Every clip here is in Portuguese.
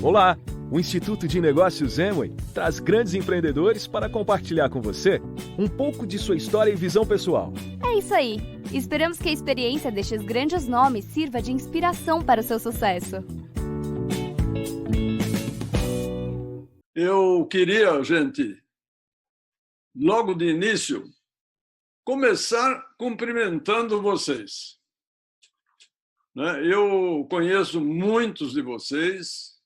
Olá! O Instituto de Negócios Amway traz grandes empreendedores para compartilhar com você um pouco de sua história e visão pessoal. É isso aí! Esperamos que a experiência destes grandes nomes sirva de inspiração para o seu sucesso. Eu queria, gente, logo de início, começar cumprimentando vocês. Eu conheço muitos de vocês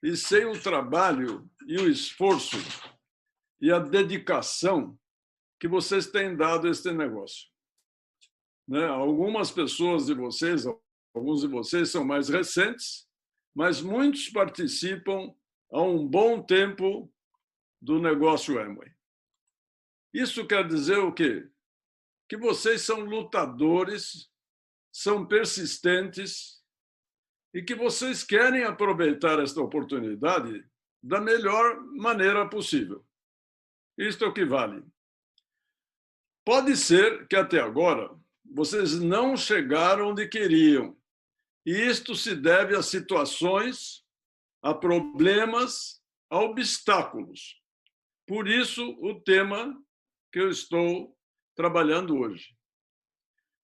e sei o trabalho e o esforço e a dedicação que vocês têm dado a este negócio. Algumas pessoas de vocês, alguns de vocês são mais recentes, mas muitos participam há um bom tempo do negócio Amway. Isso quer dizer o quê? Que vocês são lutadores, são persistentes e que vocês querem aproveitar esta oportunidade da melhor maneira possível. Isto é o que vale. Pode ser que até agora vocês não chegaram onde queriam, e isto se deve a situações, a problemas, a obstáculos. Por isso, o tema que eu estou trabalhando hoje.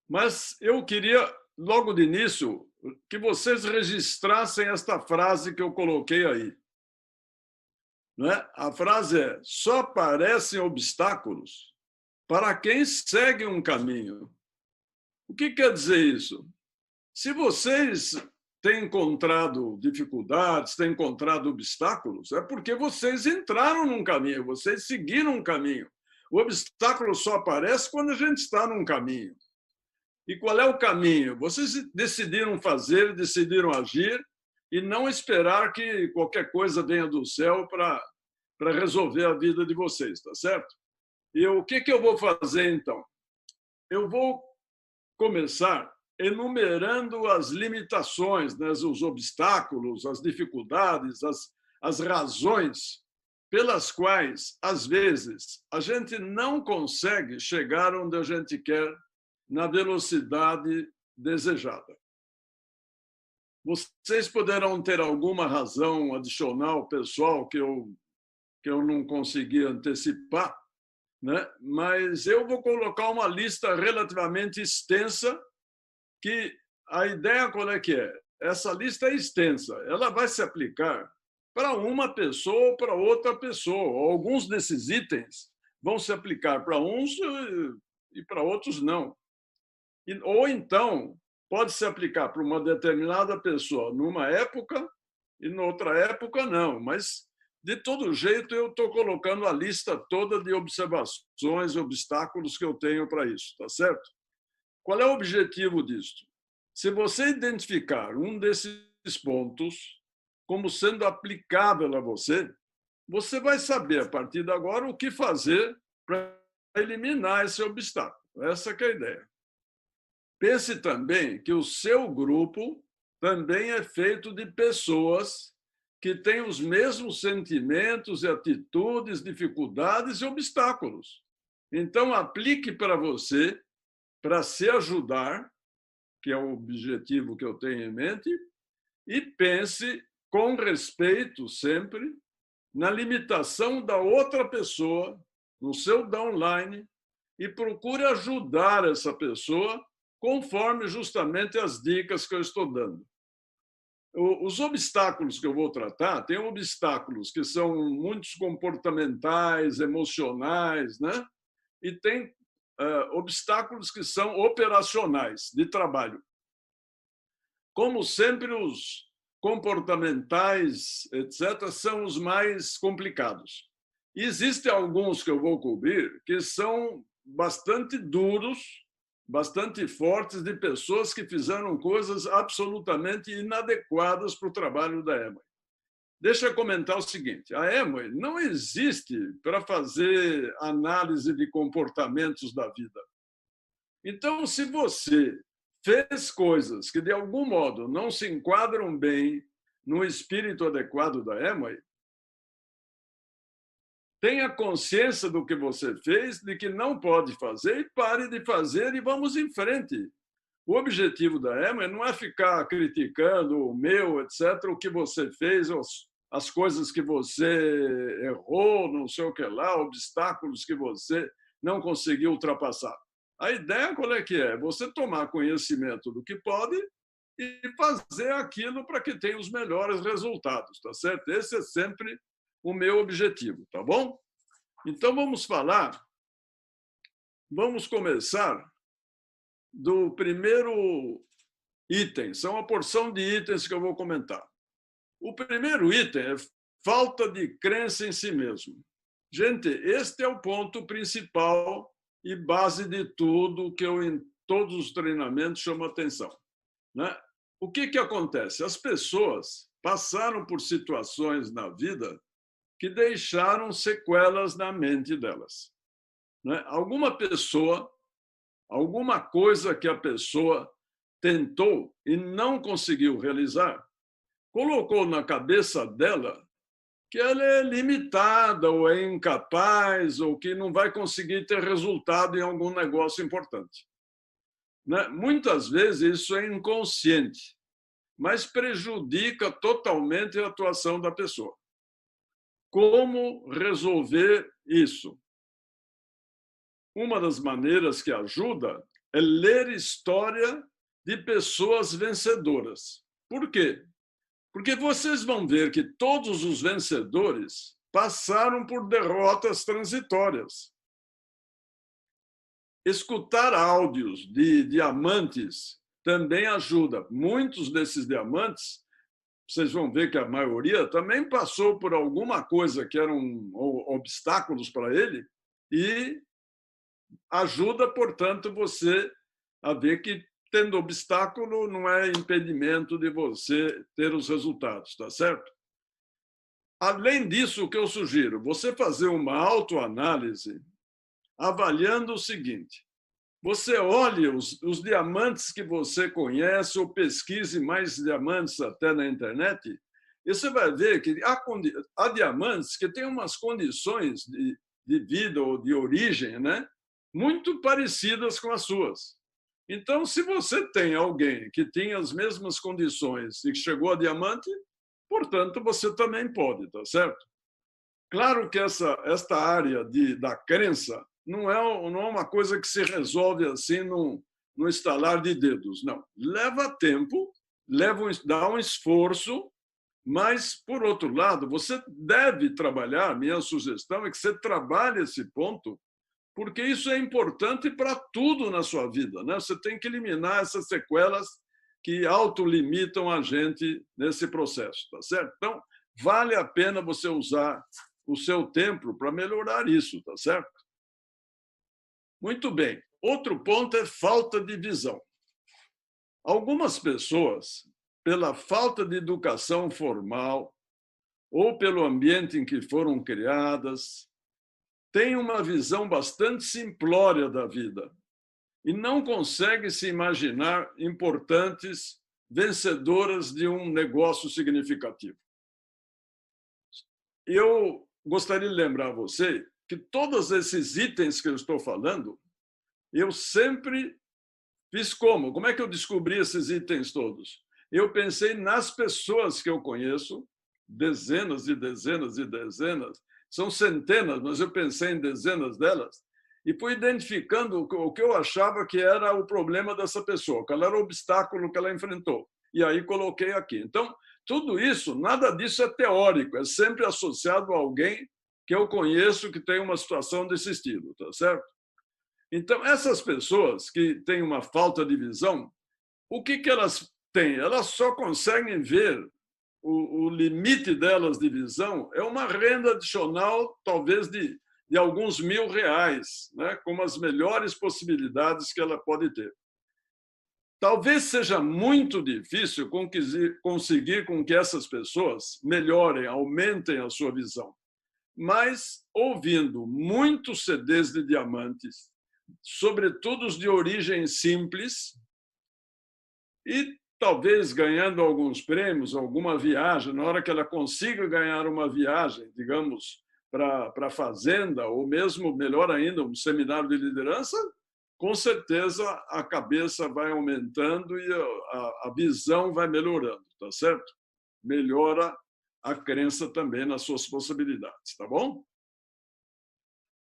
Mas eu queria, logo de início, que vocês registrassem esta frase que eu coloquei aí. A frase é: só aparecem obstáculos para quem segue um caminho. O que quer dizer isso? Se vocês têm encontrado dificuldades, têm encontrado obstáculos, é porque vocês entraram num caminho, vocês seguiram um caminho. O obstáculo só aparece quando a gente está num caminho. E qual é o caminho? Vocês decidiram fazer, decidiram agir e não esperar que qualquer coisa venha do céu para resolver a vida de vocês, tá certo? E o que eu vou fazer, então? Eu vou começar enumerando as limitações, os obstáculos, as dificuldades, as razões pelas quais, às vezes, a gente não consegue chegar onde a gente quer na velocidade desejada. Vocês poderão ter alguma razão adicional pessoal que eu não consegui antecipar, mas eu vou colocar uma lista relativamente extensa, que a ideia qual é que é? Essa lista é extensa, ela vai se aplicar para uma pessoa ou para outra pessoa. Alguns desses itens vão se aplicar para uns e para outros não. Ou então, pode se aplicar para uma determinada pessoa numa época e noutra época não. Mas, de todo jeito, eu estou colocando a lista toda de observações e obstáculos que eu tenho para isso, tá certo? Qual é o objetivo disso? Se você identificar um desses pontos como sendo aplicável a você, você vai saber, a partir de agora, o que fazer para eliminar esse obstáculo. Essa que é a ideia. Pense também que o seu grupo também é feito de pessoas que têm os mesmos sentimentos e atitudes, dificuldades e obstáculos. Então, aplique para você, para se ajudar, que é o objetivo que eu tenho em mente, e pense com respeito sempre na limitação da outra pessoa, no seu downline, e procure ajudar essa pessoa conforme justamente as dicas que eu estou dando. Os obstáculos que eu vou tratar, tem obstáculos que são muitos comportamentais, emocionais, e tem obstáculos que são operacionais, de trabalho. Como sempre, os comportamentais, etc., são os mais complicados. E existem alguns que eu vou cobrir que são bastante duros, bastante fortes, de pessoas que fizeram coisas absolutamente inadequadas para o trabalho da Amway. Deixa eu comentar o seguinte: a Amway não existe para fazer análise de comportamentos da vida. Então, se você fez coisas que, de algum modo, não se enquadram bem no espírito adequado da Amway, tenha consciência do que você fez, de que não pode fazer, e pare de fazer e vamos em frente. O objetivo da Amway não é ficar criticando o meu, etc., o que você fez, as coisas que você errou, não sei o que lá, obstáculos que você não conseguiu ultrapassar. A ideia qual é que é? Você tomar conhecimento do que pode e fazer aquilo para que tenha os melhores resultados, tá certo? Esse é sempre o meu objetivo, tá bom? Então vamos começar do primeiro item. São uma porção de itens que eu vou comentar. O primeiro item é falta de crença em si mesmo. Gente, este é o ponto principal e base de tudo que eu, em todos os treinamentos, chamo atenção, né? O que acontece? As pessoas passaram por situações na vida que deixaram sequelas na mente delas, né? Alguma pessoa, alguma coisa que a pessoa tentou e não conseguiu realizar, colocou na cabeça dela que ela é limitada ou é incapaz ou que não vai conseguir ter resultado em algum negócio importante, né? Muitas vezes isso é inconsciente, mas prejudica totalmente a atuação da pessoa. Como resolver isso? Uma das maneiras que ajuda é ler história de pessoas vencedoras. Por quê? Porque vocês vão ver que todos os vencedores passaram por derrotas transitórias. Escutar áudios de diamantes também ajuda. Muitos desses diamantes, vocês vão ver que a maioria também passou por alguma coisa que eram obstáculos para ele e ajuda, portanto, você a ver que tendo obstáculo não é impedimento de você ter os resultados, tá certo? Além disso, o que eu sugiro? Você fazer uma autoanálise avaliando o seguinte: você olhe os diamantes que você conhece ou pesquise mais diamantes até na internet e você vai ver que há diamantes que têm umas condições de vida ou de origem, né, muito parecidas com as suas. Então, se você tem alguém que tinha as mesmas condições e que chegou a diamante, portanto, você também pode, tá certo? Claro que esta área da crença não é uma coisa que se resolve assim num estalar de dedos, não. Leva tempo, dá um esforço, mas, por outro lado, você deve trabalhar, minha sugestão é que você trabalhe esse ponto, porque isso é importante para tudo na sua vida, né? Você tem que eliminar essas sequelas que autolimitam a gente nesse processo, tá certo? Então, vale a pena você usar o seu tempo para melhorar isso, tá certo? Muito bem. Outro ponto é falta de visão. Algumas pessoas, pela falta de educação formal ou pelo ambiente em que foram criadas, têm uma visão bastante simplória da vida e não conseguem se imaginar importantes, vencedoras de um negócio significativo. Eu gostaria de lembrar a você que todos esses itens que eu estou falando, eu sempre fiz como? Como é que eu descobri esses itens todos? Eu pensei nas pessoas que eu conheço, dezenas e dezenas e dezenas, são centenas, mas eu pensei em dezenas delas, e fui identificando o que eu achava que era o problema dessa pessoa, qual era o obstáculo que ela enfrentou. E aí coloquei aqui. Então, tudo isso, nada disso é teórico, é sempre associado a alguém que eu conheço que tem uma situação desse estilo, tá certo? Então, essas pessoas que têm uma falta de visão, o que elas têm? Elas só conseguem ver o limite delas de visão é uma renda adicional, talvez de alguns R$1.000, né, como as melhores possibilidades que ela pode ter. Talvez seja muito difícil conseguir com que essas pessoas melhorem, aumentem a sua visão, mas ouvindo muitos CDs de diamantes, sobretudo os de origem simples, e talvez ganhando alguns prêmios, alguma viagem, na hora que ela consiga ganhar uma viagem, digamos, para a fazenda, ou mesmo, melhor ainda, um seminário de liderança, com certeza a cabeça vai aumentando e a visão vai melhorando, tá certo? Melhora a crença também nas suas possibilidades, tá bom?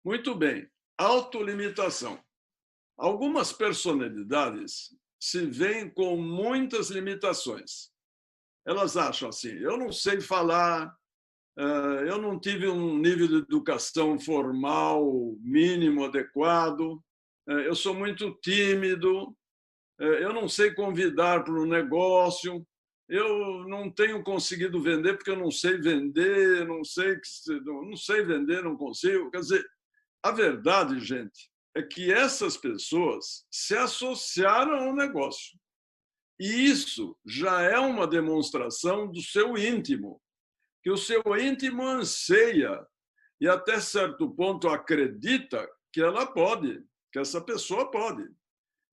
Muito bem. Autolimitação. Algumas personalidades se veem com muitas limitações. Elas acham assim: eu não sei falar, eu não tive um nível de educação formal mínimo adequado, eu sou muito tímido, eu não sei convidar para um negócio, eu não tenho conseguido vender porque eu não sei vender, não sei vender, não consigo. Quer dizer, a verdade, gente, é que essas pessoas se associaram ao negócio. E isso já é uma demonstração do seu íntimo, que o seu íntimo anseia e até certo ponto acredita que ela pode, que essa pessoa pode.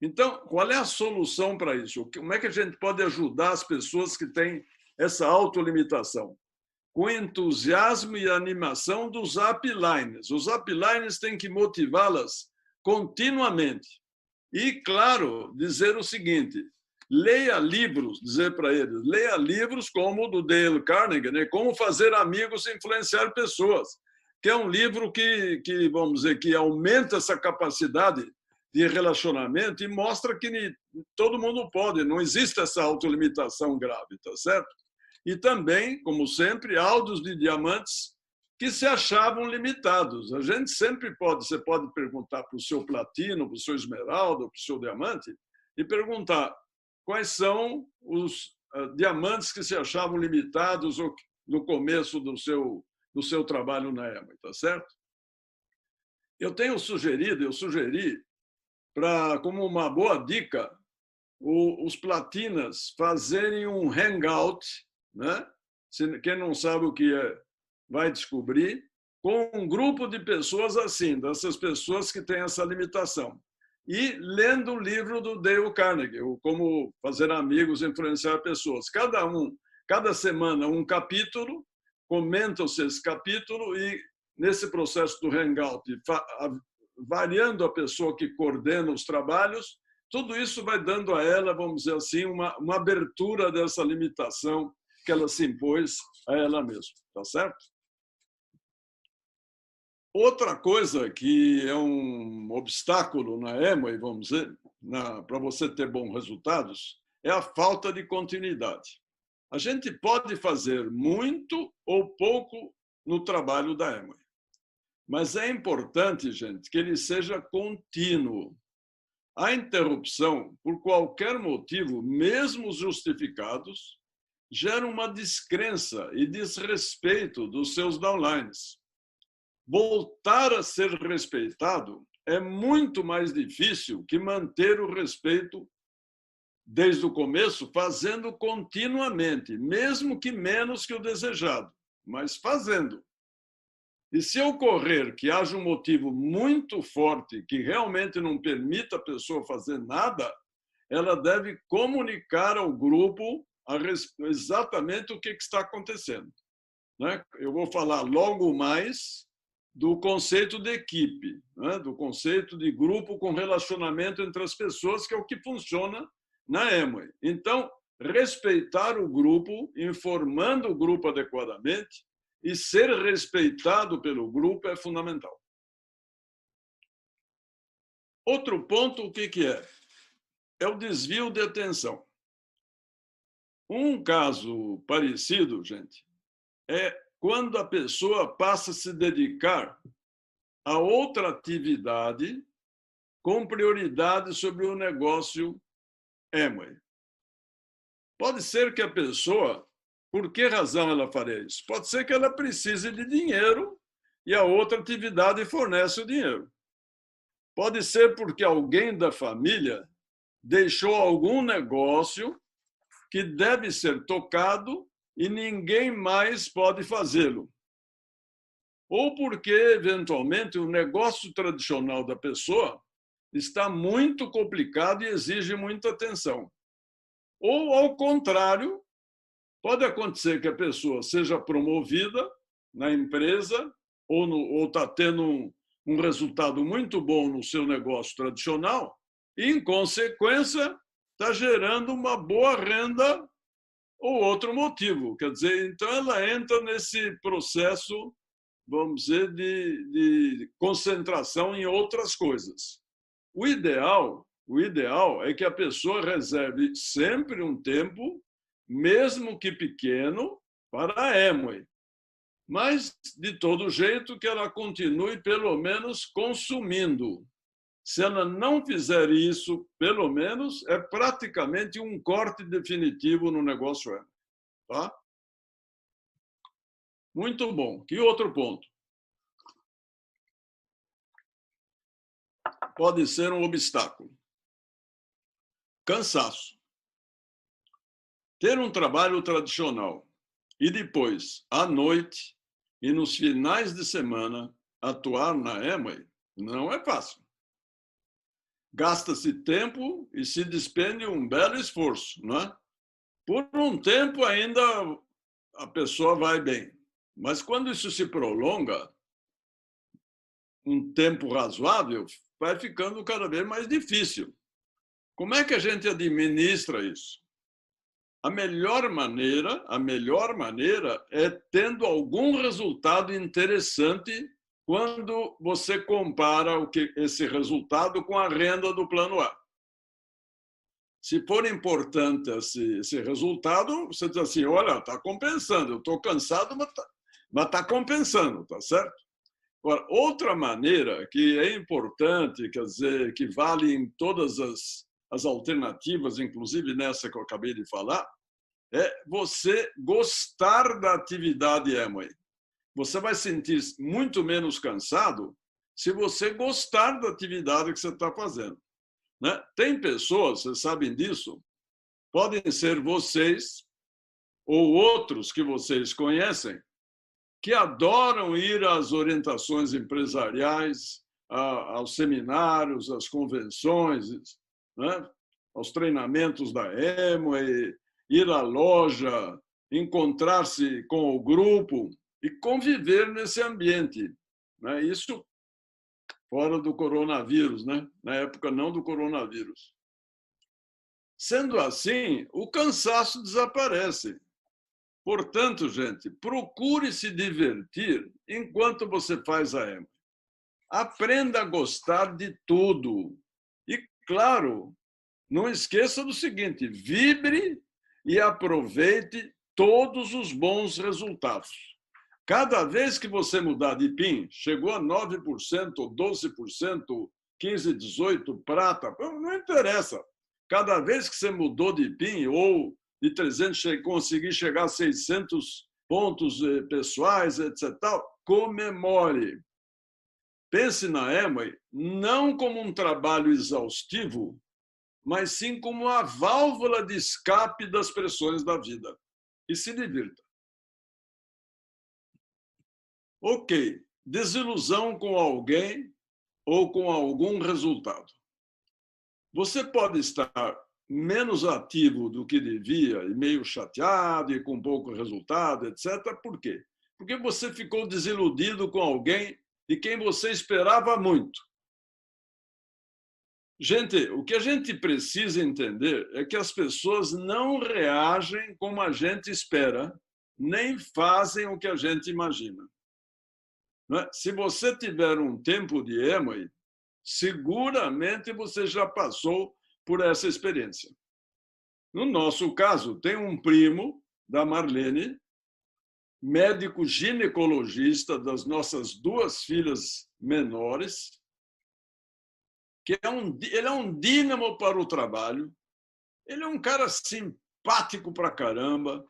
Então, qual é a solução para isso? Como é que a gente pode ajudar as pessoas que têm essa autolimitação? Com entusiasmo e animação dos uplines. Os uplines têm que motivá-las continuamente. E, claro, dizer o seguinte: leia livros, dizer para eles, leia livros como o do Dale Carnegie, né? Como Fazer Amigos e Influenciar Pessoas, que é um livro que, vamos dizer, que aumenta essa capacidade de relacionamento e mostra que todo mundo pode, não existe essa autolimitação grave, tá certo? E também, como sempre, áudios de diamantes que se achavam limitados. A gente sempre pode, você pode perguntar para o seu platino, para o seu esmeralda, para o seu diamante, e perguntar quais são os diamantes que se achavam limitados no começo do seu trabalho na Amway, tá certo? Eu sugeri, como uma boa dica, os platinas fazerem um hangout, né? Quem não sabe o que é, vai descobrir, com um grupo de pessoas assim, dessas pessoas que têm essa limitação. E lendo o livro do Dale Carnegie, Como Fazer Amigos e Influenciar Pessoas. Cada semana um capítulo, comenta-se esse capítulo e, nesse processo do hangout, variando a pessoa que coordena os trabalhos, tudo isso vai dando a ela, vamos dizer assim, uma abertura dessa limitação que ela se impôs a ela mesma, tá certo? Outra coisa que é um obstáculo na Amway, vamos dizer, para você ter bons resultados, é a falta de continuidade. A gente pode fazer muito ou pouco no trabalho da Amway, mas é importante, gente, que ele seja contínuo. A interrupção, por qualquer motivo, mesmo justificados, gera uma descrença e desrespeito dos seus downlines. Voltar a ser respeitado é muito mais difícil que manter o respeito desde o começo, fazendo continuamente, mesmo que menos que o desejado, mas fazendo. E se ocorrer que haja um motivo muito forte que realmente não permita a pessoa fazer nada, ela deve comunicar ao grupo exatamente o que está acontecendo. Eu vou falar logo mais do conceito de equipe, do conceito de grupo com relacionamento entre as pessoas, que é o que funciona na Amway. Então, respeitar o grupo, informando o grupo adequadamente, e ser respeitado pelo grupo é fundamental. Outro ponto, o que é? É o desvio de atenção. Um caso parecido, gente, é quando a pessoa passa a se dedicar a outra atividade com prioridade sobre o negócio Amway. Pode ser que a pessoa, por que razão ela faria isso? Pode ser que ela precise de dinheiro e a outra atividade fornece o dinheiro. Pode ser porque alguém da família deixou algum negócio que deve ser tocado e ninguém mais pode fazê-lo. Ou porque, eventualmente, o negócio tradicional da pessoa está muito complicado e exige muita atenção. Ou, ao contrário, pode acontecer que a pessoa seja promovida na empresa ou está tendo um resultado muito bom no seu negócio tradicional e, em consequência, está gerando uma boa renda ou outro motivo. Quer dizer, então ela entra nesse processo, vamos dizer, de concentração em outras coisas. O ideal é que a pessoa reserve sempre um tempo, mesmo que pequeno, para a Amway. Mas, de todo jeito, que ela continue, pelo menos, consumindo. Se ela não fizer isso, pelo menos, é praticamente um corte definitivo no negócio Amway. Tá? Muito bom. Que outro ponto? Pode ser um obstáculo. Cansaço. Ter um trabalho tradicional e depois, à noite e nos finais de semana, atuar na Amway não é fácil. Gasta-se tempo e se despende um belo esforço, não é? Por um tempo ainda a pessoa vai bem, mas quando isso se prolonga, um tempo razoável, vai ficando cada vez mais difícil. Como é que a gente administra isso? A melhor maneira é tendo algum resultado interessante quando você compara esse resultado com a renda do plano A. Se for importante esse resultado, você diz assim, olha, está compensando, eu estou cansado, mas está compensando, tá certo? Agora, outra maneira que é importante, quer dizer, que vale em todas as alternativas, inclusive nessa que eu acabei de falar, é você gostar da atividade Amway. Você vai sentir muito menos cansado se você gostar da atividade que você está fazendo. Né? Tem pessoas, vocês sabem disso, podem ser vocês ou outros que vocês conhecem, que adoram ir às orientações empresariais, aos seminários, às convenções, né? Aos treinamentos da Amway, ir à loja, encontrar-se com o grupo e conviver nesse ambiente. Né? Isso fora do coronavírus, né? Na época não do coronavírus. Sendo assim, o cansaço desaparece. Portanto, gente, procure se divertir enquanto você faz a Amway. Aprenda a gostar de tudo. E, claro, não esqueça do seguinte, vibre e aproveite todos os bons resultados. Cada vez que você mudar de PIN, chegou a 9%, 12%, 15%, 18%, prata, não interessa. Cada vez que você mudou de PIN ou de 300 conseguir chegar a 600 pontos pessoais, etc., comemore. Pense na Amway não como um trabalho exaustivo, mas sim como uma válvula de escape das pressões da vida. E se divirta. Ok, desilusão com alguém ou com algum resultado. Você pode estar menos ativo do que devia e meio chateado e com pouco resultado, etc. Por quê? Porque você ficou desiludido com alguém de quem você esperava muito. Gente, o que a gente precisa entender é que as pessoas não reagem como a gente espera, nem fazem o que a gente imagina. Se você tiver um tempo de Amway, seguramente você já passou por essa experiência. No nosso caso, tem um primo da Marlene, médico ginecologista das nossas duas filhas menores, que ele é um dínamo para o trabalho, ele é um cara simpático pra caramba,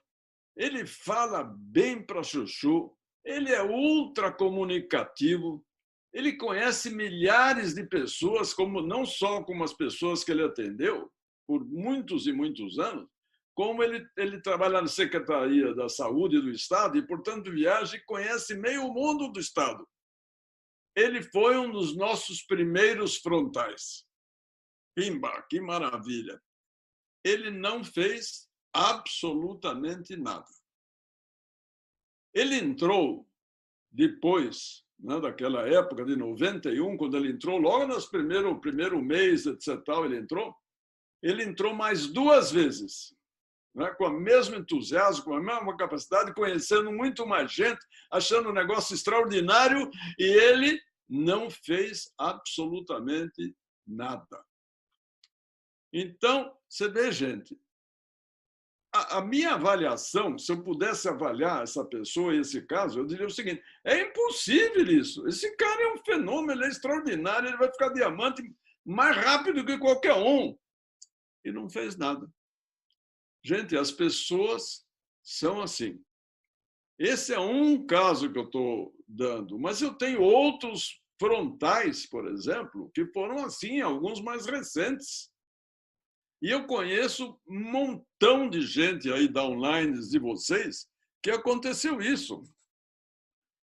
ele fala bem para chuchu, ele é ultra comunicativo, ele conhece milhares de pessoas, não só como as pessoas que ele atendeu por muitos e muitos anos, como ele trabalha na Secretaria da Saúde do Estado e, portanto, viaja e conhece meio mundo do Estado. Ele foi um dos nossos primeiros frontais. Pimba, que maravilha! Ele não fez absolutamente nada. Ele entrou depois né, daquela época de 91, quando ele entrou, logo no primeiro mês, etc., ele entrou mais 2 vezes, né, com o mesmo entusiasmo, com a mesma capacidade, conhecendo muito mais gente, achando um negócio extraordinário, e ele não fez absolutamente nada. Então, você vê, gente, a minha avaliação, se eu pudesse avaliar essa pessoa e esse caso, eu diria o seguinte: é impossível isso. Esse cara é um fenômeno, ele é extraordinário, ele vai ficar diamante mais rápido que qualquer um. E não fez nada. Gente, as pessoas são assim. Esse é um caso que eu estou dando, mas eu tenho outros frontais, por exemplo, que foram assim, alguns mais recentes. E eu conheço um montão de gente aí downlines de vocês que aconteceu isso.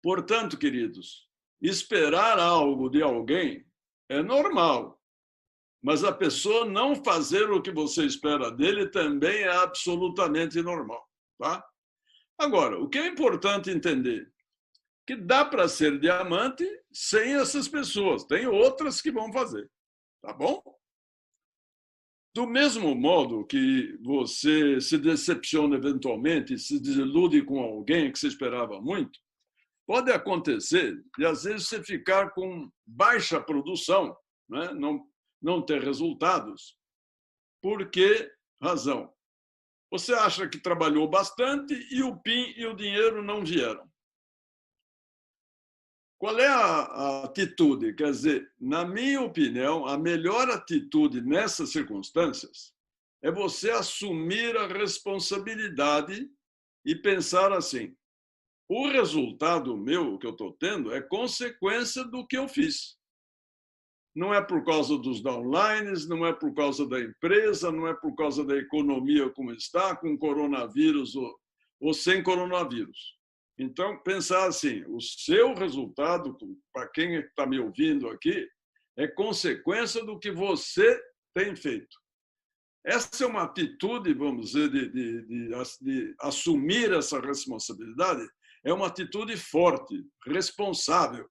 Portanto, queridos, esperar algo de alguém é normal, mas a pessoa não fazer o que você espera dele também é absolutamente normal, tá? Agora, o que é importante entender? Que dá para ser diamante sem essas pessoas. Tem outras que vão fazer, tá bom? Do mesmo modo que você se decepciona eventualmente, se desilude com alguém que você esperava muito, pode acontecer de, às vezes, você ficar com baixa produção, né? Não ter resultados. Por que razão? Você acha que trabalhou bastante e o PIN e o dinheiro não vieram. Qual é a atitude? Quer dizer, na minha opinião, a melhor atitude nessas circunstâncias é você assumir a responsabilidade e pensar assim: o resultado meu que eu estou tendo é consequência do que eu fiz. Não é por causa dos downlines, não é por causa da empresa, não é por causa da economia como está, com coronavírus ou sem coronavírus. Então, pensar assim, o seu resultado, para quem está me ouvindo aqui, é consequência do que você tem feito. Essa é uma atitude, vamos dizer, de assumir essa responsabilidade, é uma atitude forte, responsável,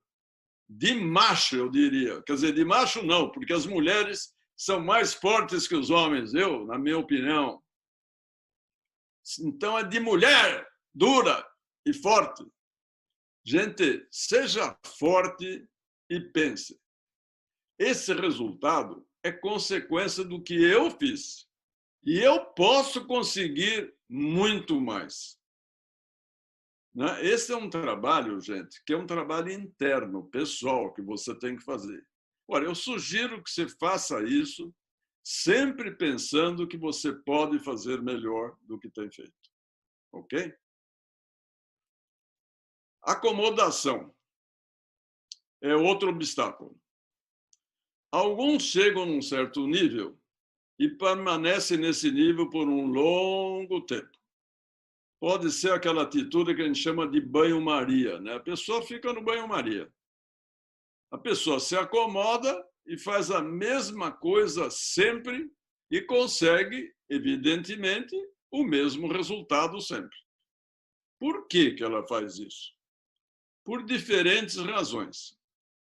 de macho, eu diria. Quer dizer, de macho não, porque as mulheres são mais fortes que os homens, na minha opinião. Então, é de mulher dura e forte. Gente, seja forte e pense. Esse resultado é consequência do que eu fiz. E eu posso conseguir muito mais. Esse é um trabalho, gente, que é um trabalho interno, pessoal, que você tem que fazer. Ora, eu sugiro que você faça isso sempre pensando que você pode fazer melhor do que tem feito. Ok? Acomodação é outro obstáculo. Alguns chegam num certo nível e permanecem nesse nível por um longo tempo. Pode ser aquela atitude que a gente chama de banho-maria, né? A pessoa fica no banho-maria. A pessoa se acomoda e faz a mesma coisa sempre e consegue, evidentemente, o mesmo resultado sempre. Por que ela faz isso? Por diferentes razões.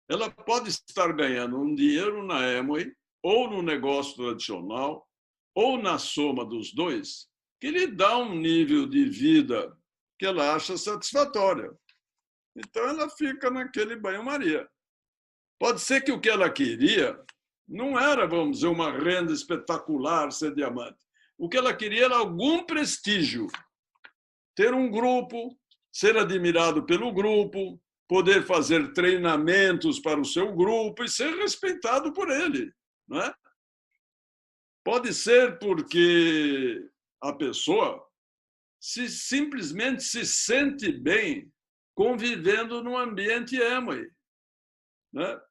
Ela pode estar ganhando um dinheiro na Amway, ou no negócio tradicional, ou na soma dos dois, que lhe dá um nível de vida que ela acha satisfatória. Então, ela fica naquele banho-maria. Pode ser que o que ela queria não era, vamos dizer, uma renda espetacular, ser diamante. O que ela queria era algum prestígio. Ter um grupo, ser admirado pelo grupo, poder fazer treinamentos para o seu grupo e ser respeitado por ele. Não é? Pode ser porque a pessoa simplesmente se sente bem convivendo num ambiente Amway. Né?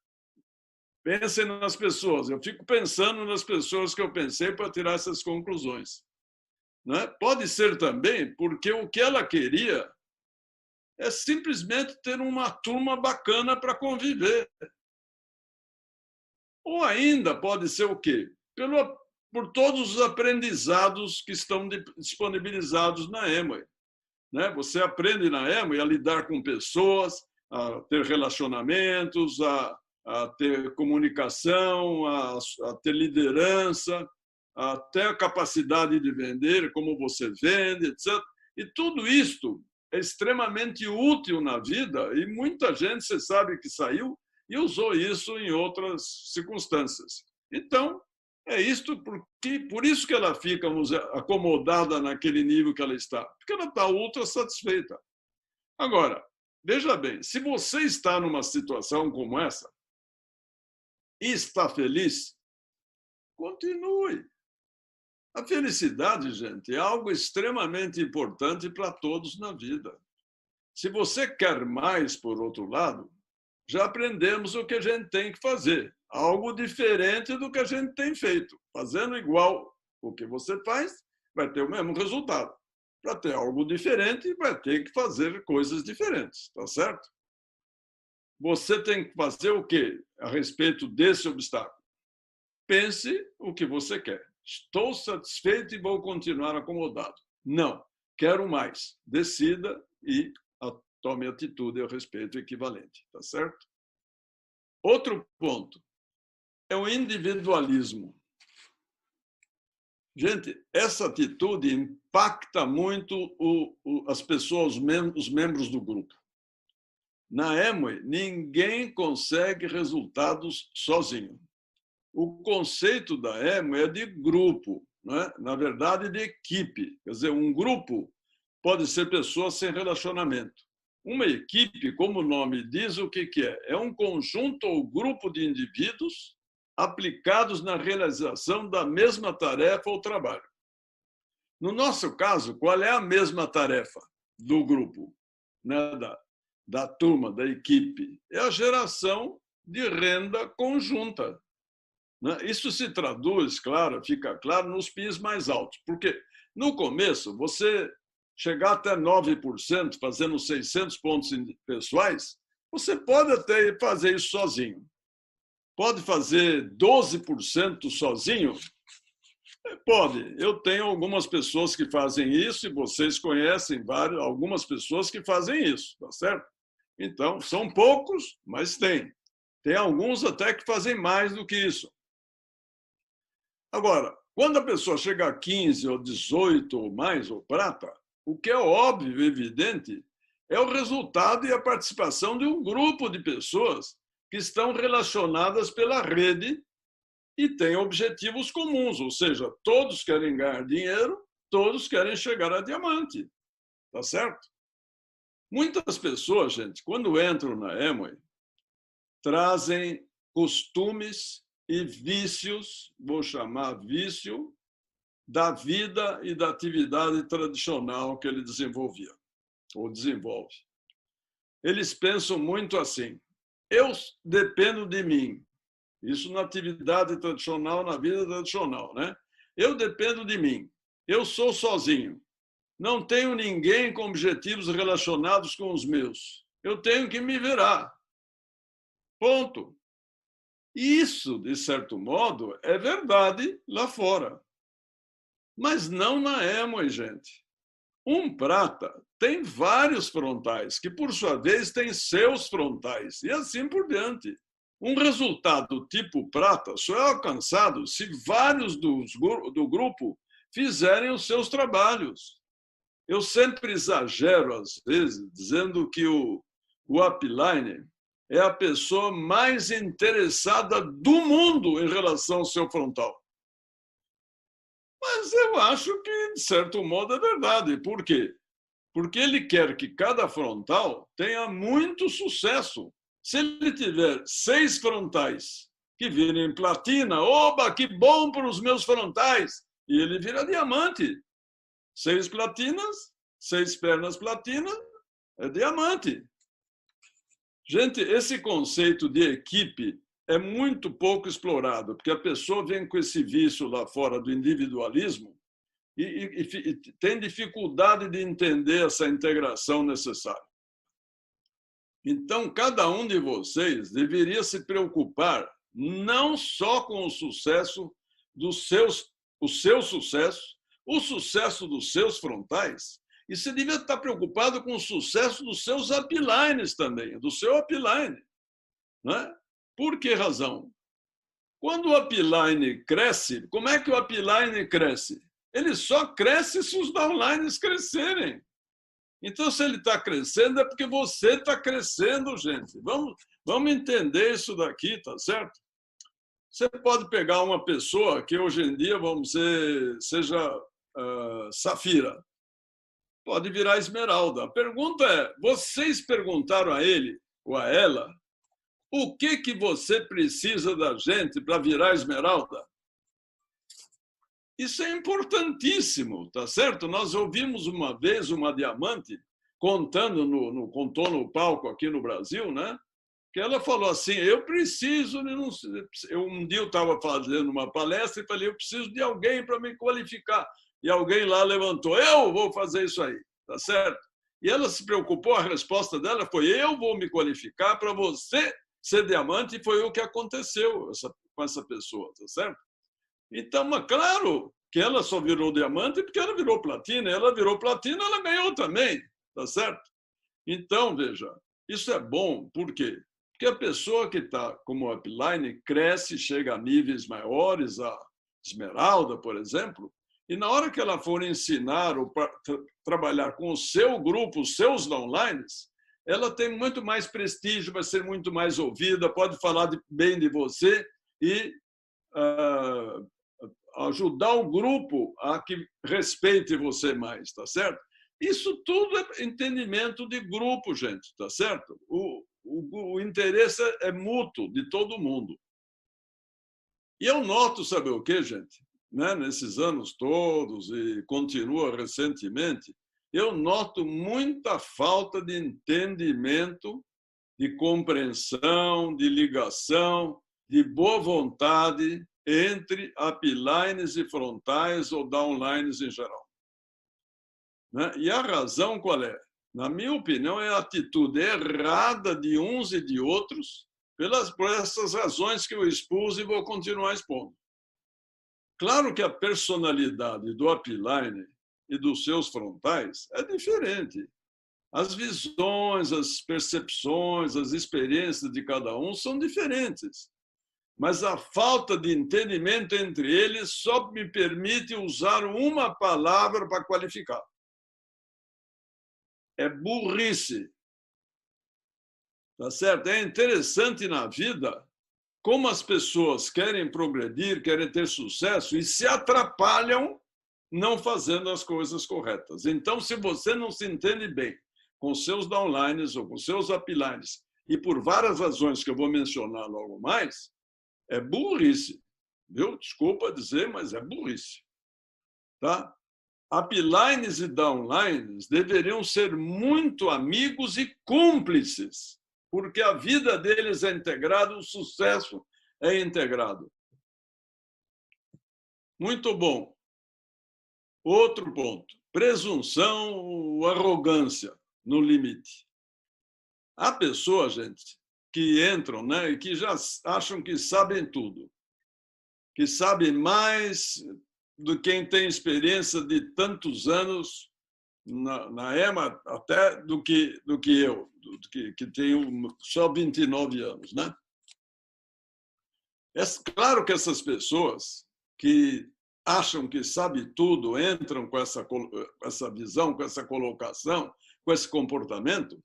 Pensem nas pessoas. Eu fico pensando nas pessoas que eu pensei para tirar essas conclusões. Né? Pode ser também porque o que ela queria é simplesmente ter uma turma bacana para conviver. Ou ainda pode ser o quê? Por todos os aprendizados que estão disponibilizados na Amway. Né? Você aprende na Amway a lidar com pessoas, a ter relacionamentos, a ter comunicação, a ter liderança, até a capacidade de vender, como você vende, etc. E tudo isto é extremamente útil na vida e muita gente, você sabe, que saiu e usou isso em outras circunstâncias. Então, é isto por isso que ela fica, vamos dizer, acomodada naquele nível que ela está, porque ela está ultra satisfeita. Agora, veja bem, se você está numa situação como essa e está feliz, continue. A felicidade, gente, é algo extremamente importante para todos na vida. Se você quer mais, por outro lado, já aprendemos o que a gente tem que fazer. Algo diferente do que a gente tem feito. Fazendo igual o que você faz, vai ter o mesmo resultado. Para ter algo diferente, vai ter que fazer coisas diferentes, tá certo? Você tem que fazer o quê a respeito desse obstáculo? Pense o que você quer. Estou satisfeito e vou continuar acomodado. Não, quero mais. Decida e tome atitude a respeito equivalente, tá certo? Outro ponto é o individualismo. Gente, essa atitude impacta muito as pessoas, os membros do grupo. Na Amway, ninguém consegue resultados sozinho. O conceito da Amway é de grupo, né? Na verdade, de equipe. Quer dizer, um grupo pode ser pessoas sem relacionamento. Uma equipe, como o nome diz, o que é? É um conjunto ou grupo de indivíduos aplicados na realização da mesma tarefa ou trabalho. No nosso caso, qual é a mesma tarefa do grupo, né? da turma, da equipe? É a geração de renda conjunta. Isso se traduz, claro, fica claro, nos PIs mais altos, porque no começo, você chegar até 9%, fazendo 600 pontos pessoais, você pode até fazer isso sozinho. Pode fazer 12% sozinho? Pode. Eu tenho algumas pessoas que fazem isso e vocês conhecem algumas pessoas que fazem isso, tá certo? Então, são poucos, mas tem. Tem alguns até que fazem mais do que isso. Agora, quando a pessoa chega a 15 ou 18 ou mais, ou prata, o que é óbvio e evidente é o resultado e a participação de um grupo de pessoas que estão relacionadas pela rede e têm objetivos comuns, ou seja, todos querem ganhar dinheiro, todos querem chegar a diamante, tá certo? Muitas pessoas, gente, quando entram na Amway, trazem costumes e vícios, vou chamar vício, da vida e da atividade tradicional que ele desenvolvia, ou desenvolve. Eles pensam muito assim: eu dependo de mim. Isso na atividade tradicional, na vida tradicional, né? Eu dependo de mim. Eu sou sozinho. Não tenho ninguém com objetivos relacionados com os meus. Eu tenho que me virar. Ponto. E isso, de certo modo, é verdade lá fora. Mas não na Amway, gente. Um prata tem vários frontais, que, por sua vez, têm seus frontais, e assim por diante. Um resultado tipo prata só é alcançado se vários do grupo fizerem os seus trabalhos. Eu sempre exagero, às vezes, dizendo que o upline é a pessoa mais interessada do mundo em relação ao seu frontal. Mas eu acho que, de certo modo, é verdade. Por quê? Porque ele quer que cada frontal tenha muito sucesso. Se ele tiver 6 frontais que virem platina, oba, que bom para os meus frontais, e ele vira diamante. 6 platinas, 6 pernas platina, é diamante. Gente, esse conceito de equipe é muito pouco explorado, porque a pessoa vem com esse vício lá fora do individualismo e tem dificuldade de entender essa integração necessária. Então, cada um de vocês deveria se preocupar não só com o sucesso o seu sucesso, o sucesso dos seus frontais E você devia estar preocupado com o sucesso dos seus uplines também, do seu upline. Né? Por que razão? Quando o upline cresce, como é que o upline cresce? Ele só cresce se os downlines crescerem. Então, se ele está crescendo, é porque você está crescendo, gente. Vamos entender isso daqui, tá certo? Você pode pegar uma pessoa que hoje em dia, vamos dizer, seja safira. Pode virar esmeralda. A pergunta é, vocês perguntaram a ele ou a ela o que você precisa da gente para virar esmeralda? Isso é importantíssimo, tá certo? Nós ouvimos uma vez uma diamante contou no palco aqui no Brasil, né? Que ela falou assim, eu preciso, um dia eu estava fazendo uma palestra e falei, eu preciso de alguém para me qualificar. E alguém lá levantou, eu vou fazer isso aí, tá certo? E ela se preocupou, a resposta dela foi, eu vou me qualificar para você ser diamante, e foi o que aconteceu com essa pessoa, tá certo? Então, mas claro que ela só virou diamante porque ela virou platina, ela virou platina, ela ganhou também, tá certo? Então, veja, isso é bom, por quê? Porque a pessoa que está como upline cresce, chega a níveis maiores, a esmeralda, por exemplo, e na hora que ela for ensinar ou trabalhar com o seu grupo, os seus downlines, ela tem muito mais prestígio, vai ser muito mais ouvida, pode falar bem de você e ajudar o grupo a que respeite você mais, tá certo? Isso tudo é entendimento de grupo, gente, tá certo? O interesse é mútuo de todo mundo. E eu noto, sabe o quê, gente? Né? Nesses anos todos, e continua recentemente, eu noto muita falta de entendimento, de compreensão, de ligação, de boa vontade entre uplines e frontais ou downlines em geral. Né? E a razão qual é? Na minha opinião, é a atitude errada de uns e de outros por essas razões que eu expus e vou continuar expondo. Claro que a personalidade do upline e dos seus frontais é diferente. As visões, as percepções, as experiências de cada um são diferentes. Mas a falta de entendimento entre eles só me permite usar uma palavra para qualificar. É burrice. Tá certo? É interessante na vida como as pessoas querem progredir, querem ter sucesso e se atrapalham não fazendo as coisas corretas. Então, se você não se entende bem com seus downlines ou com seus uplines, e por várias razões que eu vou mencionar logo mais, é burrice. Viu? Desculpa dizer, mas é burrice. Tá? Uplines e downlines deveriam ser muito amigos e cúmplices, porque a vida deles é integrada, o sucesso é integrado. Muito bom. Outro ponto. Presunção ou arrogância no limite. Há pessoas, gente, que entram, né, e que já acham que sabem tudo, que sabem mais do que quem tem experiência de tantos anos na EMA, até do que eu, que tenho só 29 anos. Né? É claro que essas pessoas que acham que sabem tudo, entram com essa visão, com essa colocação, com esse comportamento,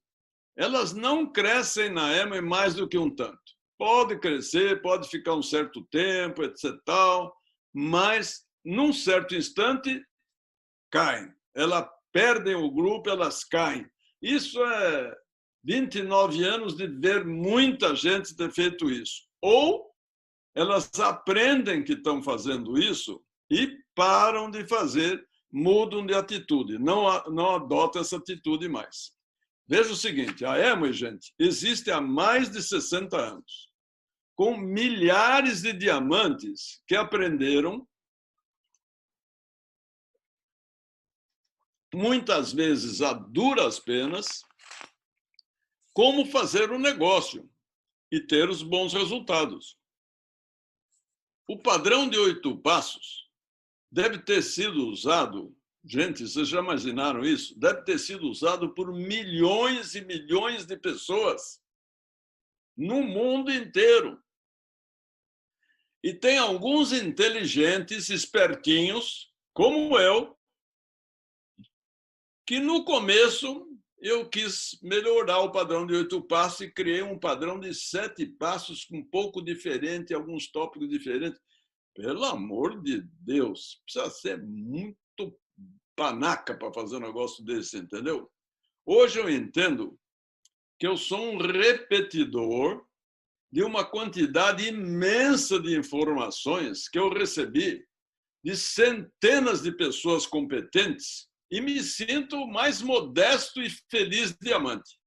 elas não crescem na EMA mais do que um tanto. Pode crescer, pode ficar um certo tempo, etc. Mas, num certo instante, caem. Elas perdem o grupo, elas caem. Isso é 29 anos de ver muita gente ter feito isso. Ou elas aprendem que estão fazendo isso e param de fazer, mudam de atitude, não adotam essa atitude mais. Veja o seguinte, a Amway, gente, existe há mais de 60 anos, com milhares de diamantes que aprenderam, muitas vezes a duras penas, como fazer um negócio e ter os bons resultados. O padrão de 8 passos deve ter sido usado Gente, vocês já imaginaram isso? Deve ter sido usado por milhões e milhões de pessoas no mundo inteiro. E tem alguns inteligentes, espertinhos, como eu, que no começo eu quis melhorar o padrão de 8 passos e criei um padrão de 7 passos um pouco diferente, alguns tópicos diferentes. Pelo amor de Deus, precisa ser muito panaca para fazer um negócio desse, entendeu? Hoje eu entendo que eu sou um repetidor de uma quantidade imensa de informações que eu recebi de centenas de pessoas competentes e me sinto mais modesto e feliz diamante.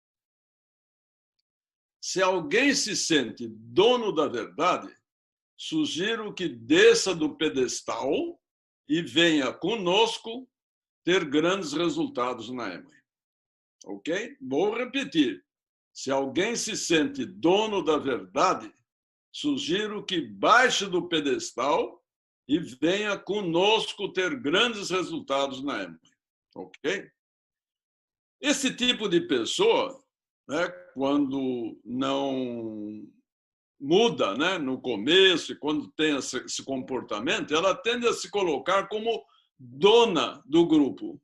Se alguém se sente dono da verdade, sugiro que desça do pedestal e venha conosco ter grandes resultados na Amway. Ok? Vou repetir. Se alguém se sente dono da verdade, sugiro que baixe do pedestal e venha conosco ter grandes resultados na Amway. Ok? Esse tipo de pessoa, né, quando não muda, né, no começo, e quando tem esse comportamento, ela tende a se colocar como dona do grupo.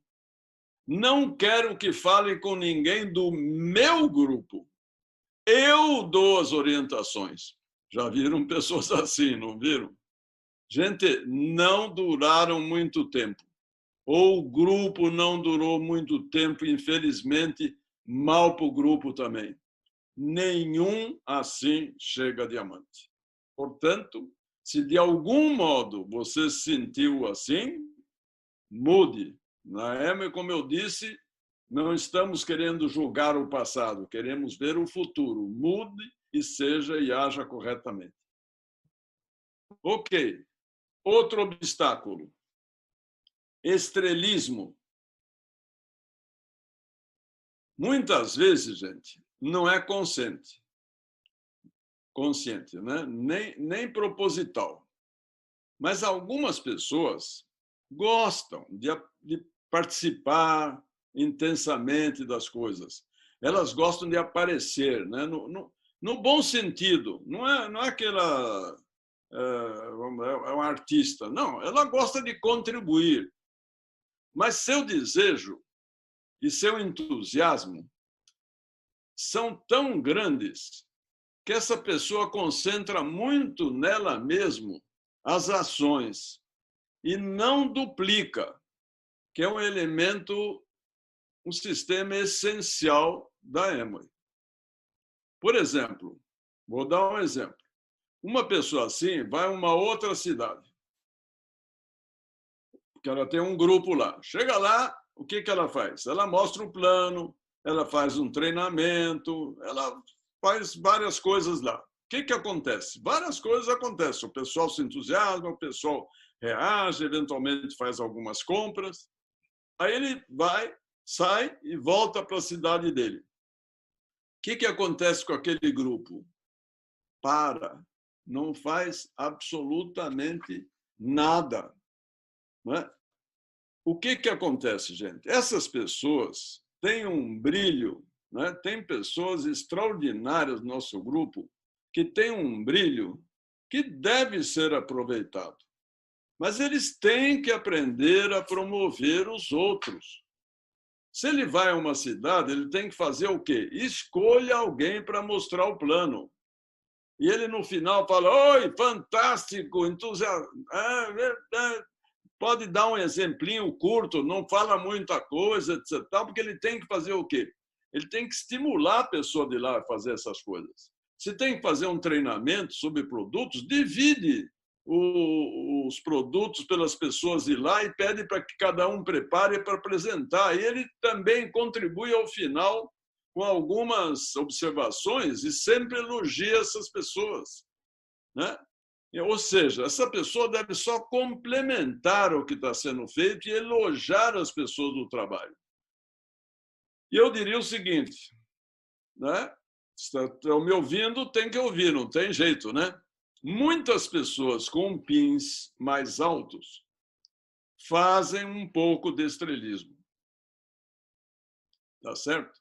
Não quero que fale com ninguém do meu grupo. Eu dou as orientações. Já viram pessoas assim, não viram? Gente, não duraram muito tempo. Ou o grupo não durou muito tempo, infelizmente, mal para o grupo também. Nenhum assim chega a diamante. Portanto, se de algum modo você se sentiu assim, mude. Na Amway, como eu disse, não estamos querendo julgar o passado, queremos ver o futuro. Mude e seja e haja corretamente. Ok. Outro obstáculo. Estrelismo. Muitas vezes, gente, não é consciente, né? Nem proposital. Mas algumas pessoas gostam de participar intensamente das coisas. Elas gostam de aparecer, né? No bom sentido. Não é aquela... é um artista. Não, ela gosta de contribuir. Mas seu desejo e seu entusiasmo são tão grandes que essa pessoa concentra muito nela mesma as ações e não duplica, que é um elemento, um sistema essencial da Amway. Por exemplo, vou dar um exemplo. Uma pessoa assim vai a uma outra cidade, porque ela tem um grupo lá. Chega lá, o que ela faz? Ela mostra o plano, ela faz um treinamento, ela faz várias coisas lá. O que acontece? Várias coisas acontecem. O pessoal se entusiasma, o pessoal reage, eventualmente faz algumas compras. Aí ele vai, sai e volta para a cidade dele. O que acontece com aquele grupo? Não faz absolutamente nada. Não é? O que acontece, gente? Essas pessoas têm um brilho, né? Tem pessoas extraordinárias no nosso grupo que têm um brilho que deve ser aproveitado. Mas eles têm que aprender a promover os outros. Se ele vai a uma cidade, ele tem que fazer o quê? Escolha alguém para mostrar o plano. E ele, no final, fala: oi, fantástico, entusiasmo. Pode dar um exemplinho curto, não fala muita coisa, etc. Porque ele tem que fazer o quê? Ele tem que estimular a pessoa de lá a fazer essas coisas. Se tem que fazer um treinamento sobre produtos, divide os produtos pelas pessoas ir lá e pede para que cada um prepare para apresentar. E ele também contribui ao final com algumas observações e sempre elogia essas pessoas, né? Ou seja, essa pessoa deve só complementar o que está sendo feito e elogiar as pessoas do trabalho. E eu diria o seguinte, né? Estão me ouvindo, tem que ouvir, não tem jeito, né? Muitas pessoas com pins mais altos fazem um pouco de estrelismo. Tá certo?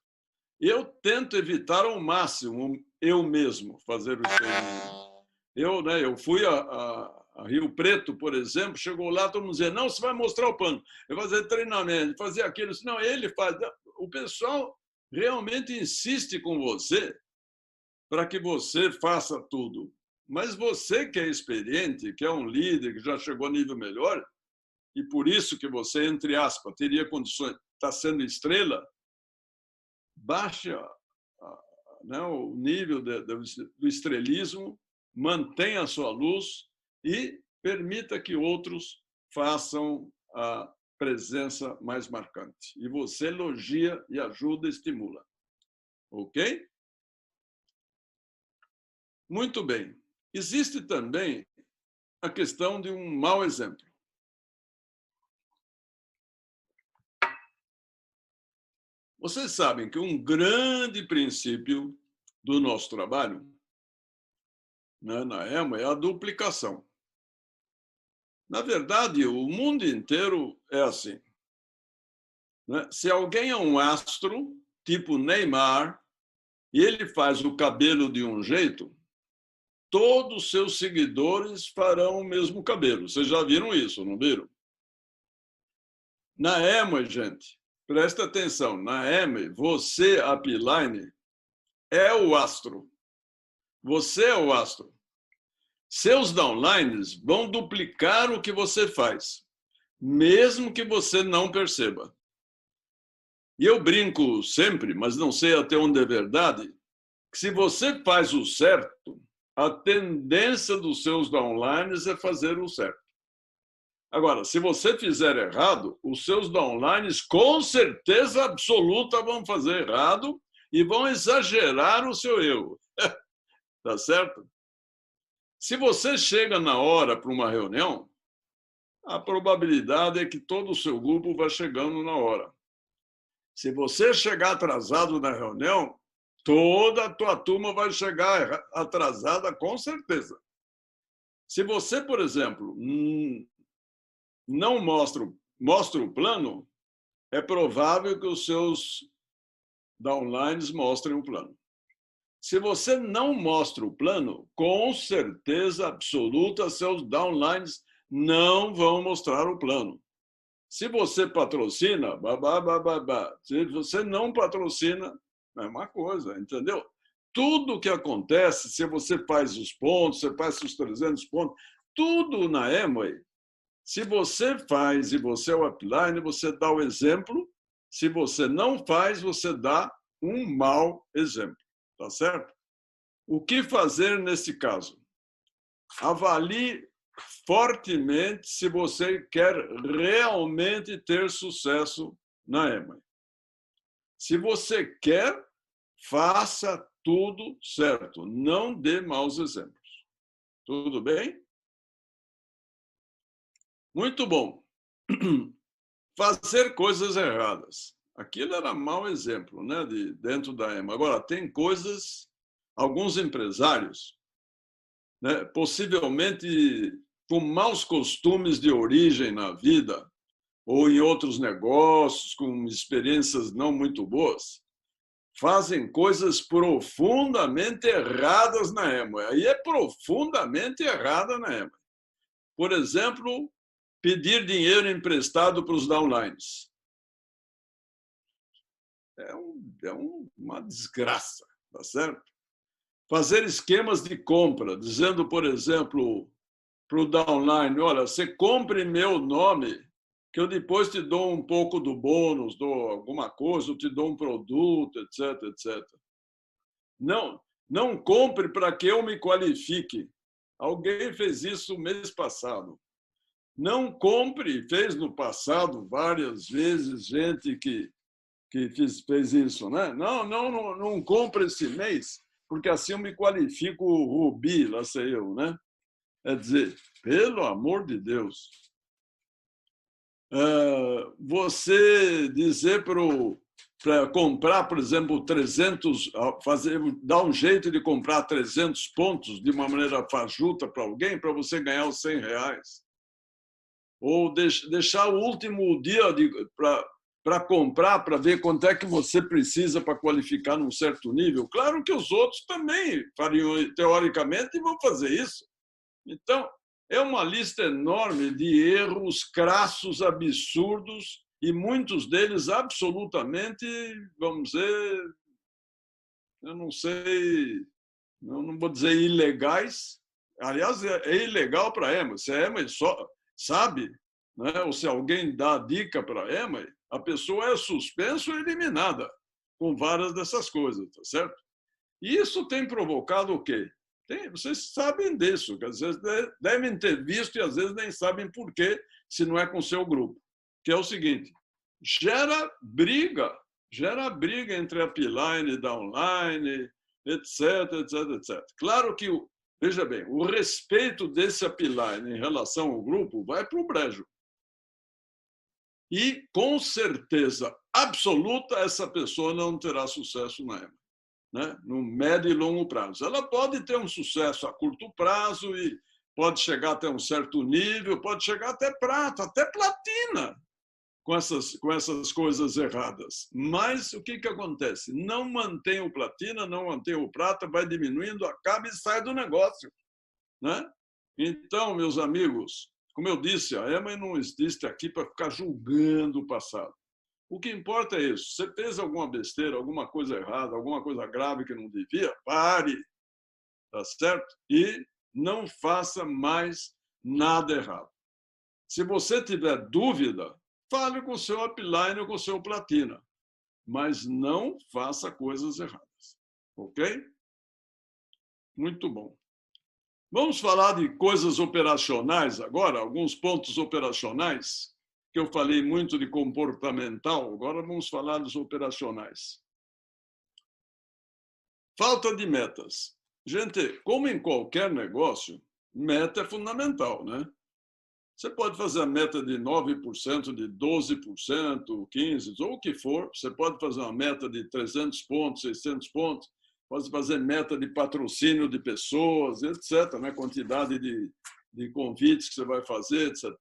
Eu tento evitar ao máximo eu mesmo fazer o estrelismo. Eu fui a Rio Preto, por exemplo, chegou lá, todo mundo dizia, não, você vai mostrar o plano, eu vou fazer treinamento, fazer aquilo. Não, ele faz. O pessoal realmente insiste com você para que você faça tudo. Mas você que é experiente, que é um líder, que já chegou a nível melhor, e por isso que você, entre aspas, teria condições, está sendo estrela, baixe o nível do estrelismo, mantenha a sua luz e permita que outros façam a presença mais marcante. E você elogia e ajuda, estimula. Ok? Muito bem. Existe também a questão de um mau exemplo. Vocês sabem que um grande princípio do nosso trabalho, né, na EMA, é a duplicação. Na verdade, o mundo inteiro é assim. Né? Se alguém é um astro, tipo Neymar, e ele faz o cabelo de um jeito, todos os seus seguidores farão o mesmo cabelo. Vocês já viram isso, não viram? Na EMA, gente, presta atenção, na EMA, você, upline, é o astro. Você é o astro. Seus downlines vão duplicar o que você faz, mesmo que você não perceba. E eu brinco sempre, mas não sei até onde é verdade, que se você faz o certo, a tendência dos seus downlines é fazer o certo. Agora, se você fizer errado, os seus downlines com certeza absoluta vão fazer errado e vão exagerar o seu erro. Tá certo? Se você chega na hora para uma reunião, a probabilidade é que todo o seu grupo vai chegando na hora. Se você chegar atrasado na reunião, toda a tua turma vai chegar atrasada, com certeza. Se você, por exemplo, não mostra o plano, é provável que os seus downlines mostrem o plano. Se você não mostra o plano, com certeza absoluta, seus downlines não vão mostrar o plano. Se você patrocina, se você não patrocina, é uma coisa, entendeu? Tudo que acontece, se você faz os pontos, você faz os 300 pontos, tudo na Amway, se você faz e você é o upline, você dá o exemplo. Se você não faz, você dá um mau exemplo. Tá certo? O que fazer nesse caso? Avalie fortemente se você quer realmente ter sucesso na Amway. Se você quer, faça tudo certo. Não dê maus exemplos. Tudo bem? Muito bom. Fazer coisas erradas. Aquilo era mau exemplo, né, dentro da EMA. Agora, tem coisas, alguns empresários, né, possivelmente com maus costumes de origem na vida, ou em outros negócios, com experiências não muito boas, fazem coisas profundamente erradas na EMA. Aí é profundamente errada na EMA. Por exemplo, pedir dinheiro emprestado para os downlines. É uma desgraça, tá certo? Fazer esquemas de compra, dizendo, por exemplo, para o downline, olha, você compre meu nome, que eu depois te dou um pouco do bônus, dou alguma coisa, eu te dou um produto, etc, etc. Não compre para que eu me qualifique. Alguém fez isso mês passado. Não compre, fez no passado várias vezes gente que fez isso, né? Não compre esse mês, porque assim eu me qualifico Rubi, lá sei eu, né? É dizer, pelo amor de Deus, você dizer para comprar, por exemplo, 300, dar um jeito de comprar 300 pontos de uma maneira fajuta para alguém, para você ganhar os R$100. ou deixar o último dia para comprar, para ver quanto é que você precisa para qualificar num certo nível. Claro que os outros também fariam, teoricamente, e vão fazer isso. Então, é uma lista enorme de erros crassos, absurdos, e muitos deles absolutamente, vamos dizer, eu não sei, eu não vou dizer ilegais. Aliás, é ilegal para a EMA. Se a EMA só sabe, né, ou se alguém dá dica para a EMA, a pessoa é suspensa ou eliminada com várias dessas coisas, tá certo? E isso tem provocado o quê? Vocês sabem disso, que às vezes devem ter visto e às vezes nem sabem por quê, se não é com o seu grupo. Que é o seguinte, gera briga entre a upline e downline, etc, etc, etc. Claro que, veja bem, o respeito desse upline em relação ao grupo vai para o brejo. E, com certeza absoluta, essa pessoa não terá sucesso na EMA, né? No médio e longo prazo. Ela pode ter um sucesso a curto prazo e pode chegar até um certo nível, pode chegar até prata, até platina, com essas coisas erradas. Mas o que acontece? Não mantém o platina, não mantém o prata, vai diminuindo, acaba e sai do negócio, né? Então, meus amigos, como eu disse, a EMA não existe aqui para ficar julgando o passado. O que importa é isso. Você fez alguma besteira, alguma coisa errada, alguma coisa grave que não devia, pare, tá certo? E não faça mais nada errado. Se você tiver dúvida, fale com o seu upline ou com o seu platina, mas não faça coisas erradas, ok? Muito bom. Vamos falar de coisas operacionais agora, alguns pontos operacionais, que eu falei muito de comportamental, agora vamos falar dos operacionais. Falta de metas. Gente, como em qualquer negócio, meta é fundamental, né? Você pode fazer a meta de 9%, de 12%, 15%, ou o que for. Você pode fazer uma meta de 300 pontos, 600 pontos. Pode fazer meta de patrocínio de pessoas, etc., né? Quantidade de convites que você vai fazer, etc.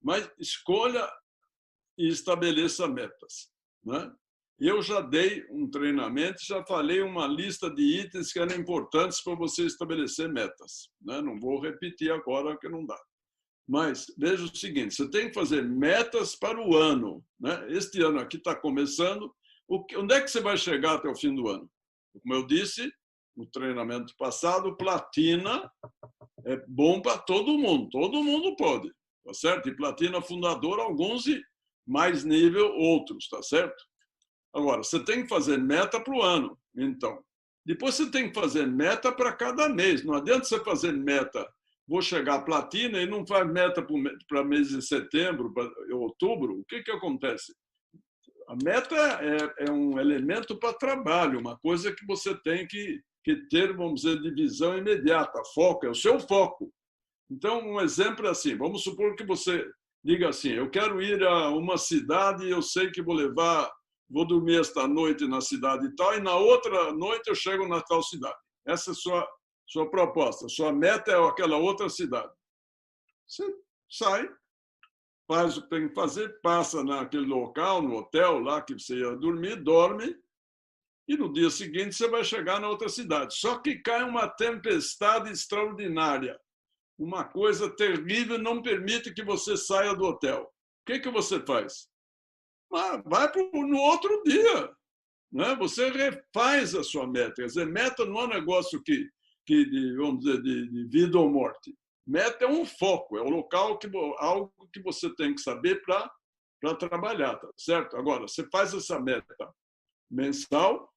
Mas escolha e estabeleça metas, né? Eu já dei um treinamento, já falei uma lista de itens que eram importantes para você estabelecer metas, né? Não vou repetir agora, porque não dá. Mas veja o seguinte, você tem que fazer metas para o ano, né? Este ano aqui está começando. Onde é que você vai chegar até o fim do ano? Como eu disse no treinamento passado, platina é bom para todo mundo pode, tá certo? E platina fundador, alguns e mais nível, outros, tá certo? Agora, você tem que fazer meta para o ano, então. Depois você tem que fazer meta para cada mês. Não adianta você fazer meta, vou chegar à platina e não faz meta para mês de setembro, para outubro. O que acontece? A meta é um elemento para trabalho, uma coisa que você tem que ter, vamos dizer, de visão imediata, foco, é o seu foco. Então, um exemplo é assim, vamos supor que você diga assim, eu quero ir a uma cidade e eu sei que vou dormir esta noite na cidade tal e na outra noite eu chego na tal cidade. Essa é a sua proposta, sua meta é aquela outra cidade. Você sai, faz o que tem que fazer, passa naquele local, no hotel lá que você ia dormir, dorme, e no dia seguinte você vai chegar na outra cidade. Só que cai uma tempestade extraordinária, uma coisa terrível, não permite que você saia do hotel. O que você faz? Vai no outro dia, né? Você refaz a sua meta. Quer dizer, meta não é um negócio vamos dizer, de vida ou morte. Meta é um foco, é o local, algo que você tem que saber para trabalhar, tá certo? Agora, você faz essa meta mensal,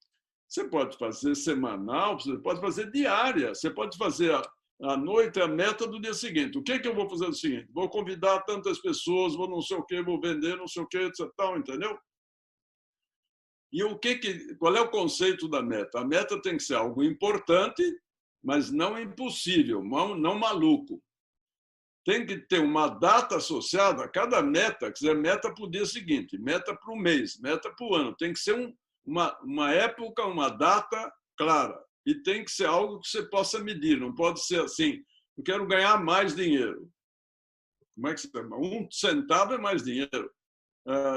você pode fazer semanal, você pode fazer diária, você pode fazer à noite a meta do dia seguinte. O que eu vou fazer no seguinte? Vou convidar tantas pessoas, vou não sei o quê, vou vender não sei o quê, etc. Entendeu? E qual é o conceito da meta? A meta tem que ser algo importante, mas não impossível, não maluco. Tem que ter uma data associada a cada meta, quer dizer, meta para o dia seguinte, meta para o mês, meta para o ano. Tem que ser uma época, uma data clara. E tem que ser algo que você possa medir, não pode ser assim, eu quero ganhar mais dinheiro. como é que se chama? 1 centavo é mais dinheiro.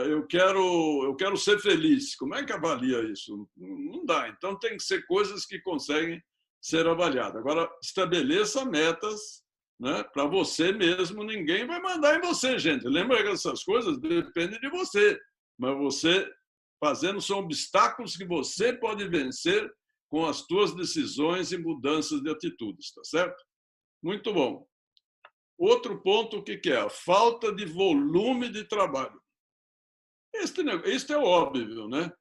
Eu quero ser feliz. Como é que avalia isso? Não dá. Então, tem que ser coisas que conseguem ser avaliadas. Agora, estabeleça metas, né, para você mesmo. Ninguém vai mandar em você, gente. Lembra que essas coisas dependem de você. Mas você fazendo são obstáculos que você pode vencer com as suas decisões e mudanças de atitudes, tá certo? Muito bom. Outro ponto, o que é? A falta de volume de trabalho. Este é óbvio, né?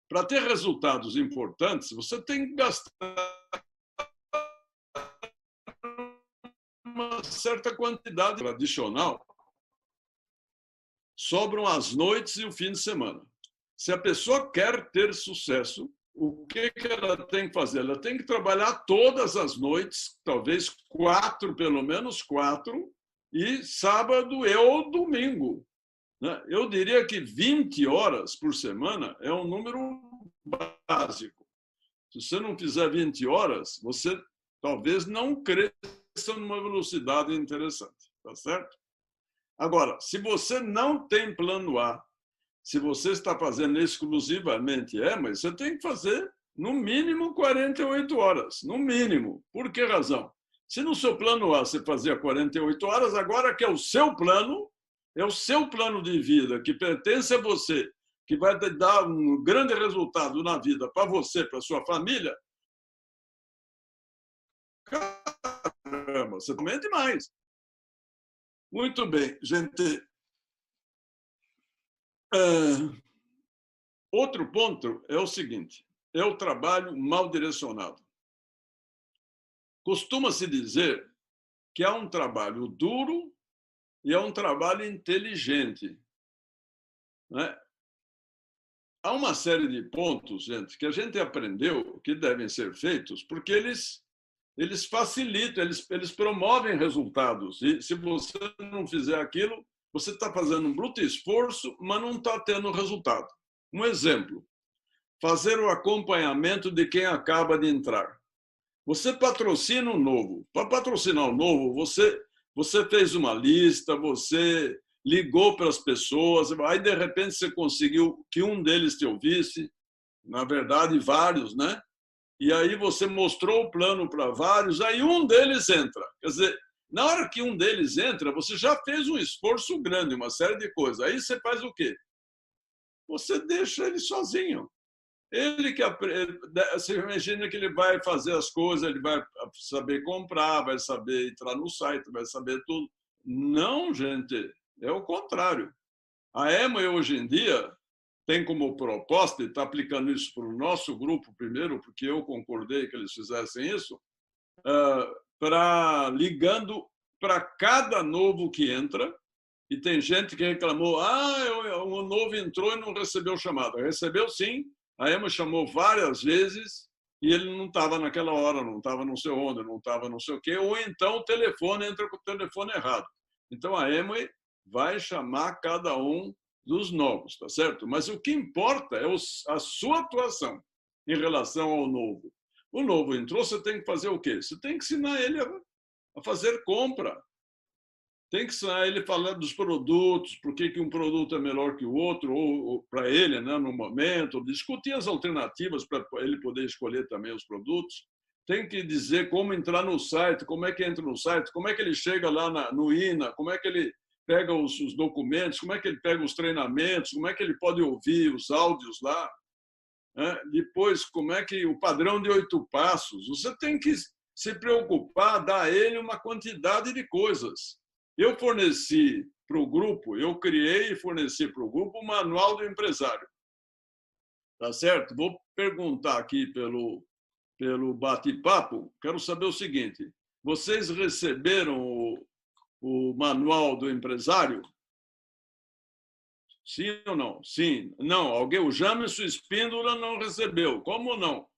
Para ter resultados importantes, você tem que gastar uma certa quantidade adicional. Sobram as noites e o fim de semana. Se a pessoa quer ter sucesso, o que ela tem que fazer? Ela tem que trabalhar todas as noites, talvez 4, pelo menos 4, e sábado ou domingo. Eu diria que 20 horas por semana é um número básico. Se você não fizer 20 horas, você talvez não cresça numa velocidade interessante, tá certo? Agora, se você não tem plano A, se você está fazendo exclusivamente mas você tem que fazer no mínimo 48 horas, no mínimo. Por que razão? Se no seu plano A você fazia 48 horas, agora que é o seu plano de vida, que pertence a você, que vai te dar um grande resultado na vida para você, para sua família, caramba, você também é demais. Muito bem, gente. Outro ponto é o seguinte, é o trabalho mal direcionado. Costuma-se dizer que há um trabalho duro e é um trabalho inteligente. Né? Há uma série de pontos, gente, que a gente aprendeu que devem ser feitos porque eles facilitam, eles promovem resultados. E se você não fizer aquilo, você está fazendo um bruto esforço, mas não está tendo resultado. Um exemplo, fazer o acompanhamento de quem acaba de entrar. Você patrocina o novo. Para patrocinar o novo, você fez uma lista, você ligou para as pessoas, aí de repente você conseguiu que um deles te ouvisse, na verdade vários, né? E aí você mostrou o plano para vários, aí um deles entra. Quer dizer, na hora que um deles entra, você já fez um esforço grande, uma série de coisas. Aí você faz o quê? Você deixa ele sozinho. Você imagina que ele vai fazer as coisas, ele vai saber comprar, vai saber entrar no site, vai saber tudo. Não, gente, é o contrário. A Amway, hoje em dia, tem como proposta, e está aplicando isso para o nosso grupo primeiro, porque eu concordei que eles fizessem isso, ligando para cada novo que entra, e tem gente que reclamou, o novo entrou e não recebeu chamada. Recebeu sim, a Amway chamou várias vezes e ele não estava naquela hora, não estava não sei onde, não estava não sei o quê, ou então o telefone entra com o telefone errado. Então a Amway vai chamar cada um dos novos, tá certo? Mas o que importa é a sua atuação em relação ao novo. O novo entrou, você tem que fazer o quê? Você tem que ensinar ele a fazer compra. Tem que ensinar ele a falar dos produtos, por que um produto é melhor que o outro, ou para ele, né, no momento, discutir as alternativas para ele poder escolher também os produtos. Tem que dizer como entrar no site, como é que entra no site, como é que ele chega lá no INA, como é que ele pega os documentos, como é que ele pega os treinamentos, como é que ele pode ouvir os áudios lá. Né? Depois, como é que o padrão de 8 passos. Você tem que se preocupar, dar a ele uma quantidade de coisas. Eu forneci para o grupo, eu criei e forneci para o grupo o Manual do Empresário. Tá certo? Vou perguntar aqui pelo bate-papo, quero saber o seguinte, vocês receberam o Manual do Empresário? Sim ou não? Sim. Não, o Jamerson Espíndola não recebeu. Como não?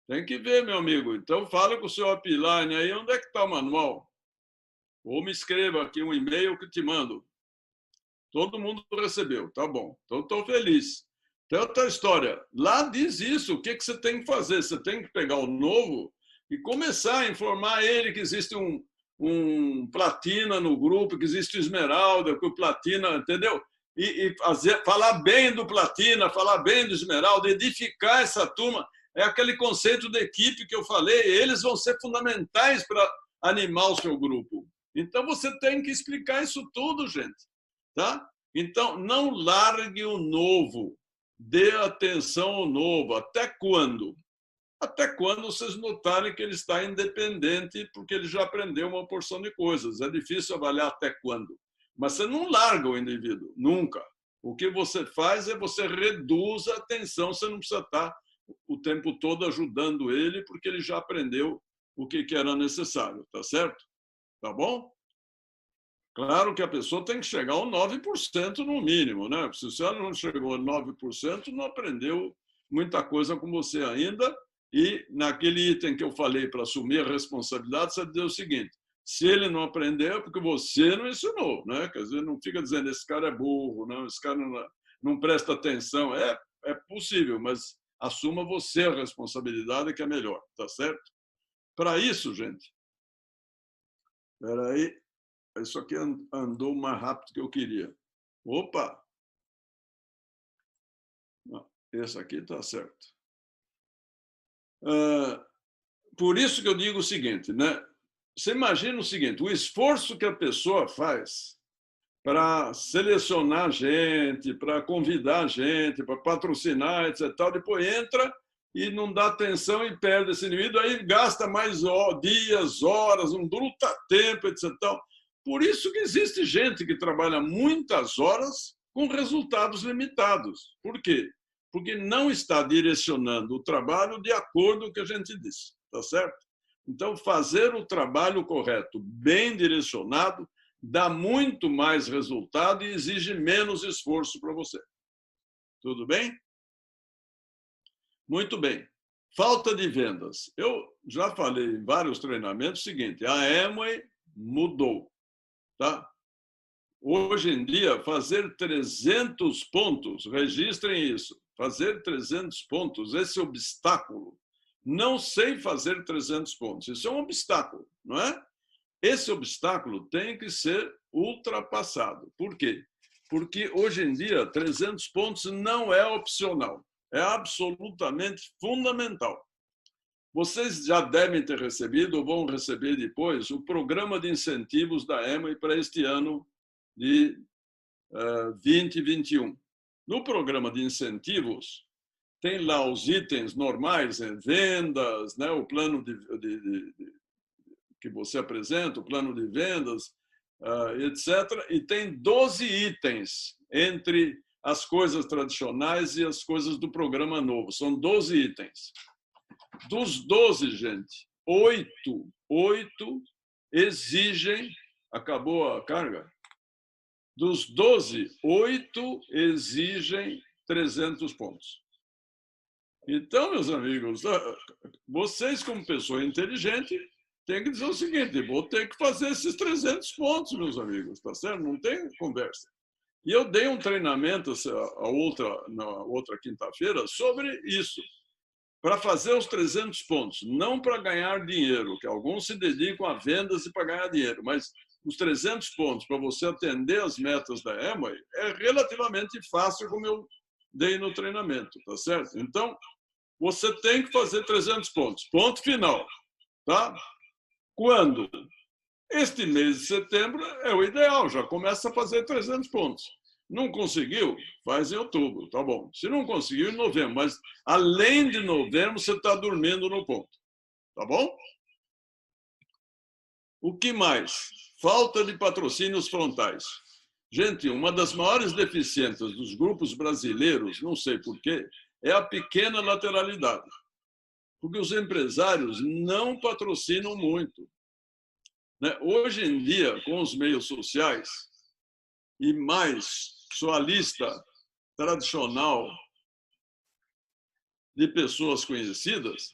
Tem que ver, meu amigo. Então, fala com o seu upline aí, onde é que está o manual? Ou me escreva aqui um e-mail que te mando. Todo mundo recebeu, tá bom. Então, estou feliz. Tem outra história. Lá diz isso, o que você tem que fazer? Você tem que pegar o novo e começar a informar ele que existe um platina no grupo, que existe o esmeralda, que o platina, entendeu? E falar bem do platina, falar bem do esmeralda, edificar essa turma, é aquele conceito de equipe que eu falei, eles vão ser fundamentais para animar o seu grupo. Então, você tem que explicar isso tudo, gente. Tá? Então, não largue o novo, dê atenção ao novo. Até quando? Até quando vocês notarem que ele está independente, porque ele já aprendeu uma porção de coisas. É difícil avaliar até quando. Mas você não larga o indivíduo, nunca. O que você faz é você reduz a atenção, você não precisa estar o tempo todo ajudando ele, porque ele já aprendeu o que era necessário, tá certo? Tá bom? Claro que a pessoa tem que chegar ao 9% no mínimo, né? Se ela não chegou a 9%, não aprendeu muita coisa com você ainda. E naquele item que eu falei para assumir a responsabilidade, você diz o seguinte: se ele não aprendeu, é porque você não ensinou, né? Quer dizer, não fica dizendo esse cara é burro, não, esse cara não presta atenção. É possível, mas assuma você a responsabilidade, que é melhor, tá certo? Para isso, gente, espera aí, isso aqui andou mais rápido que eu queria. Opa! Não, esse aqui está certo. Por isso que eu digo o seguinte, né? Você imagina o seguinte: o esforço que a pessoa faz para selecionar gente, para convidar gente, para patrocinar, etc. Depois entra e não dá atenção e perde esse indivíduo, aí gasta mais dias, horas, um bruto tempo, etc. Por isso que existe gente que trabalha muitas horas com resultados limitados. Por quê? Porque não está direcionando o trabalho de acordo com o que a gente disse, tá certo? Então, fazer o trabalho correto, bem direcionado, dá muito mais resultado e exige menos esforço para você. Tudo bem? Muito bem. Falta de vendas. Eu já falei em vários treinamentos o seguinte: a Amway mudou. Tá? Hoje em dia, fazer 300 pontos, registrem isso, fazer 300 pontos, esse obstáculo, não sei fazer 300 pontos, isso é um obstáculo, não é? Esse obstáculo tem que ser ultrapassado. Por quê? Porque hoje em dia 300 pontos não é opcional, é absolutamente fundamental. Vocês já devem ter recebido ou vão receber depois o programa de incentivos da Amway para este ano de 2021. No programa de incentivos, tem lá os itens normais, vendas, né, o plano que você apresenta, o plano de vendas, etc. E tem 12 itens entre as coisas tradicionais e as coisas do programa novo. São 12 itens. Dos 12, gente, 8 exigem... Acabou a carga? Dos 12, 8 exigem 300 pontos. Então, meus amigos, vocês, como pessoa inteligente, têm que dizer o seguinte: vou ter que fazer esses 300 pontos, meus amigos, tá certo? Não tem conversa. E eu dei um treinamento na outra quinta-feira sobre isso, para fazer os 300 pontos, não para ganhar dinheiro, que alguns se dedicam a vendas e para ganhar dinheiro, mas os 300 pontos para você atender as metas da Amway é relativamente fácil, como eu dei no treinamento, tá certo? Então, você tem que fazer 300 pontos. Ponto final, tá? Quando? Este mês de setembro é o ideal, já começa a fazer 300 pontos. Não conseguiu? Faz em outubro, tá bom. Se não conseguiu, em novembro. Mas, além de novembro, você está dormindo no ponto. Tá bom? O que mais? Falta de patrocínios frontais. Gente, uma das maiores deficiências dos grupos brasileiros, não sei porquê, é a pequena lateralidade. Porque os empresários não patrocinam muito. Hoje em dia, com os meios sociais, e mais sua lista tradicional de pessoas conhecidas,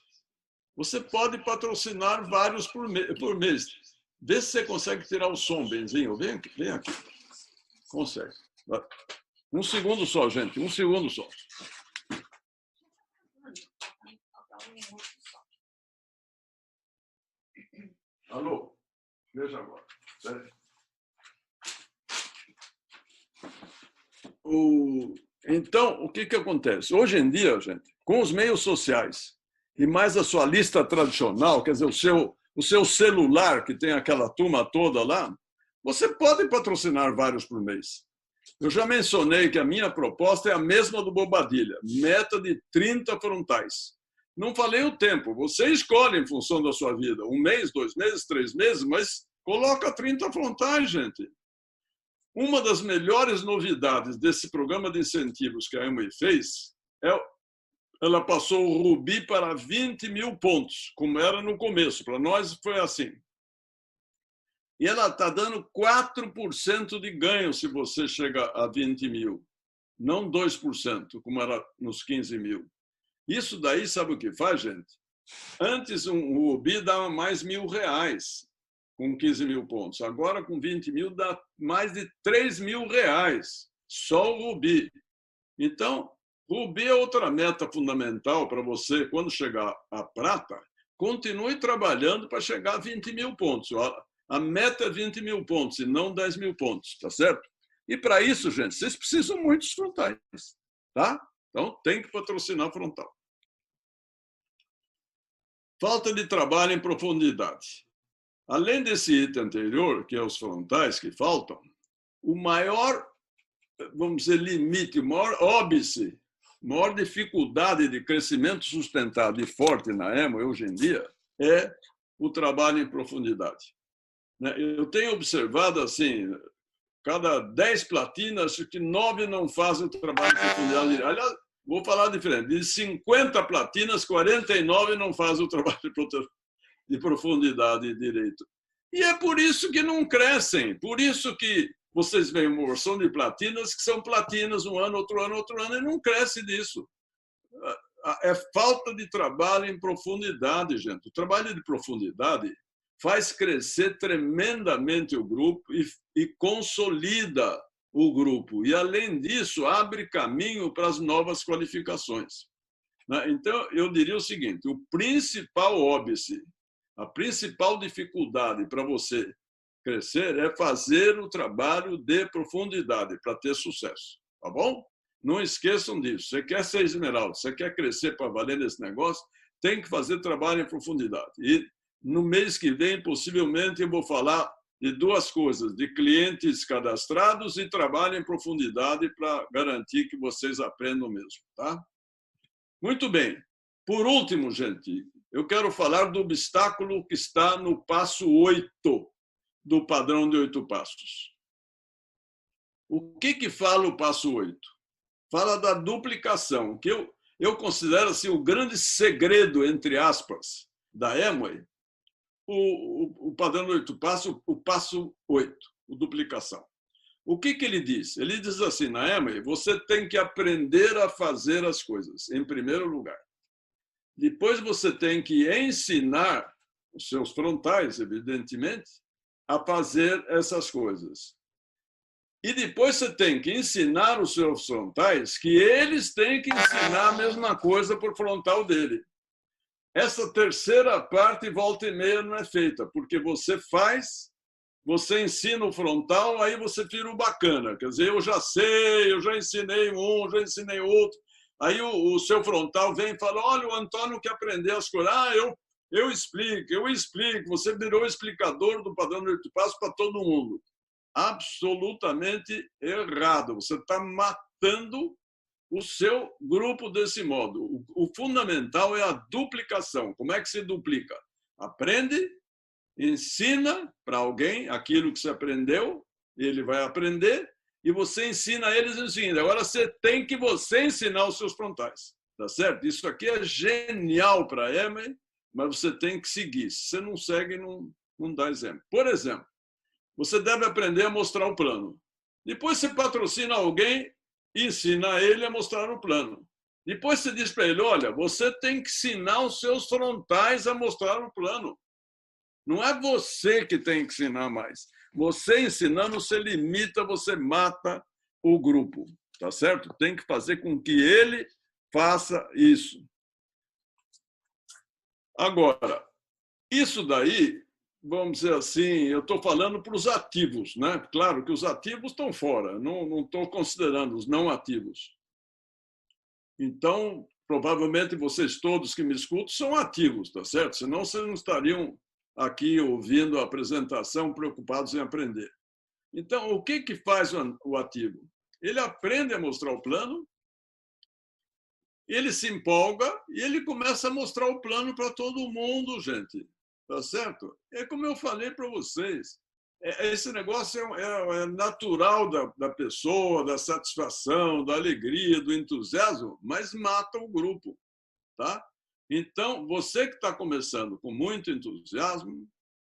você pode patrocinar vários por mês. Vê se você consegue tirar o som, Benzinho. Vem aqui. Consegue. Um segundo só, gente. Um segundo só. Alô? Veja agora. Então, o que acontece? Hoje em dia, gente, com os meios sociais e mais a sua lista tradicional, quer dizer, o seu celular, que tem aquela turma toda lá, você pode patrocinar vários por mês. Eu já mencionei que a minha proposta é a mesma do Bobadilha, meta de 30 frontais. Não falei o tempo, você escolhe em função da sua vida, 1 mês, 2 meses, 3 meses, mas coloca 30 frontais, gente. Uma das melhores novidades desse programa de incentivos que a Amway fez é ela passou o Rubi para 20 mil pontos, como era no começo. Para nós foi assim. E ela está dando 4% de ganho se você chega a 20 mil, não 2%, como era nos 15 mil. Isso daí, sabe o que faz, gente? Antes, um Rubi dava mais R$1.000 com 15 mil pontos. Agora, com 20 mil, dá mais de R$3.000, só o Rubi. Então, Rubi é outra meta fundamental para você, quando chegar à prata, continue trabalhando para chegar a 20 mil pontos. A meta é 20 mil pontos e não 10 mil pontos, tá certo? E para isso, gente, vocês precisam muitos frontais, tá? Então, tem que patrocinar frontal. Falta de trabalho em profundidade. Além desse item anterior, que é os frontais que faltam, o maior, vamos dizer, limite, o maior óbice, maior dificuldade de crescimento sustentado e forte na Amway hoje em dia é o trabalho em profundidade. Eu tenho observado assim, cada 10 platinas, acho que 9 não fazem o trabalho de profundidade. Aliás, vou falar diferente, de 50 platinas, 49 não fazem o trabalho de profundidade direito. E é por isso que não crescem, por isso que vocês veem uma porção de platinas que são platinas um ano, outro ano, e não cresce disso. É falta de trabalho em profundidade, gente. O trabalho de profundidade faz crescer tremendamente o grupo e consolida o grupo. E, além disso, abre caminho para as novas qualificações. Então, eu diria o seguinte, o principal óbice, a principal dificuldade para você crescer é fazer o trabalho de profundidade para ter sucesso, tá bom? Não esqueçam disso. Você quer ser esmeralda, você quer crescer para valer nesse negócio, tem que fazer trabalho em profundidade. E no mês que vem, possivelmente, eu vou falar de 2 coisas, de clientes cadastrados e trabalho em profundidade para garantir que vocês aprendam mesmo, tá? Muito bem. Por último, gente, eu quero falar do obstáculo que está no passo 8 do padrão de 8 passos. O que fala o passo 8? Fala da duplicação, que eu considero assim, o grande segredo, entre aspas, da Amway, o padrão de 8 passos, o passo 8, a duplicação. O que ele diz? Ele diz assim, na Amway, você tem que aprender a fazer as coisas, em primeiro lugar. Depois você tem que ensinar os seus frontais, evidentemente, a fazer essas coisas. E depois você tem que ensinar os seus frontais que eles têm que ensinar a mesma coisa por frontal dele. Essa terceira parte, volta e meia, não é feita, porque você faz, você ensina o frontal, aí você vira o bacana. Quer dizer, eu já sei, eu já ensinei um, já ensinei outro. Aí o seu frontal vem e fala, olha, o Antônio quer aprender as coisas. Eu explico. Você virou explicador do padrão de 8 passos para todo mundo. Absolutamente errado. Você está matando o seu grupo desse modo. O fundamental é a duplicação. Como é que se duplica? Aprende, ensina para alguém aquilo que você aprendeu, ele vai aprender, e você ensina a eles ensinando. Agora você tem que ensinar os seus frontais. Tá certo? Isso aqui é genial para a Amway, mas você tem que seguir. Se você não segue, não dá exemplo. Por exemplo, você deve aprender a mostrar o plano. Depois você patrocina alguém e ensina ele a mostrar o plano. Depois você diz para ele, olha, você tem que ensinar os seus frontais a mostrar o plano. Não é você que tem que ensinar mais. Você ensinando, você limita, você mata o grupo. Tá certo? Tem que fazer com que ele faça isso. Agora, isso daí vamos dizer assim, eu estou falando para os ativos, né? Claro que os ativos estão fora, não estou considerando os não ativos. Então, provavelmente vocês todos que me escutam são ativos, tá certo? Senão vocês não estariam aqui ouvindo a apresentação, preocupados em aprender. Então, o que faz o ativo? Ele aprende a mostrar o plano, ele se empolga e ele começa a mostrar o plano para todo mundo, gente. Tá certo? É como eu falei para vocês. Esse negócio é natural da pessoa, da satisfação, da alegria, do entusiasmo, mas mata o grupo. Tá? Então, você que está começando com muito entusiasmo,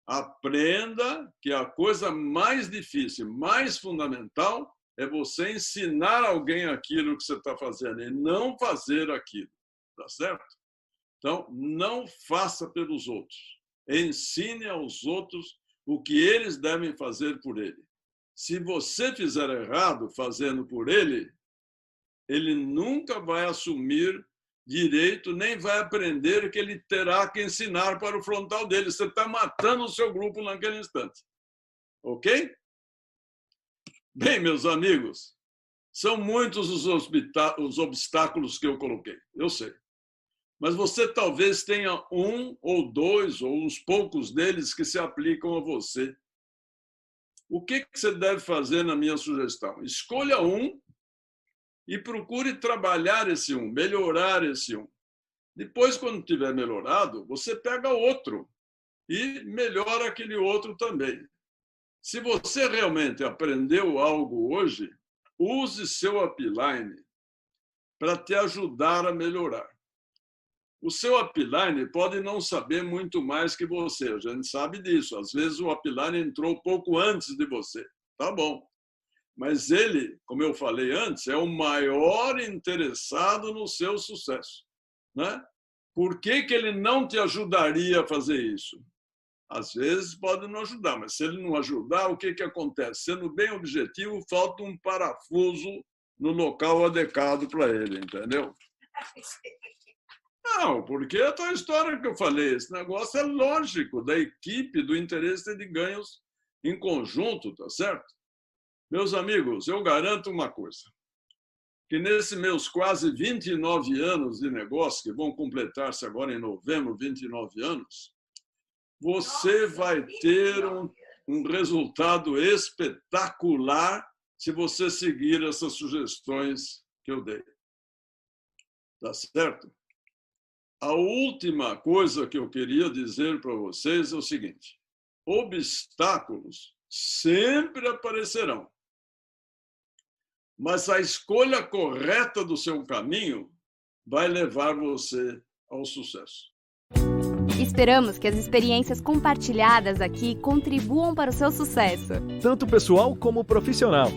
aprenda que a coisa mais difícil, mais fundamental, é você ensinar alguém aquilo que você está fazendo e não fazer aquilo. Tá certo? Então, não faça pelos outros. Ensine aos outros o que eles devem fazer por ele. Se você fizer errado fazendo por ele, ele nunca vai assumir direito, nem vai aprender que ele terá que ensinar para o frontal dele. Você está matando o seu grupo naquele instante. Ok? Bem, meus amigos, são muitos os obstáculos que eu coloquei, eu sei. Mas você talvez tenha um ou dois, ou uns poucos deles que se aplicam a você. O que você deve fazer na minha sugestão? Escolha um e procure trabalhar esse um, melhorar esse um. Depois, quando tiver melhorado, você pega outro e melhora aquele outro também. Se você realmente aprendeu algo hoje, use seu upline para te ajudar a melhorar. O seu upline pode não saber muito mais que você, a gente sabe disso. Às vezes o upline entrou pouco antes de você, tá bom. Mas ele, como eu falei antes, é o maior interessado no seu sucesso, né? Por que ele não te ajudaria a fazer isso? Às vezes pode não ajudar, mas se ele não ajudar, o que acontece? Sendo bem objetivo, falta um parafuso no local adequado para ele, entendeu? Não, porque é a tua história que eu falei, esse negócio é lógico, da equipe, do interesse de ganhos em conjunto, tá certo? Meus amigos, eu garanto uma coisa, que nesses meus quase 29 anos de negócio, que vão completar-se agora em novembro, 29 anos, você vai ter um resultado espetacular se você seguir essas sugestões que eu dei. Tá certo? A última coisa que eu queria dizer para vocês é o seguinte: obstáculos sempre aparecerão, mas a escolha correta do seu caminho vai levar você ao sucesso. Esperamos que as experiências compartilhadas aqui contribuam para o seu sucesso. Tanto pessoal como profissional.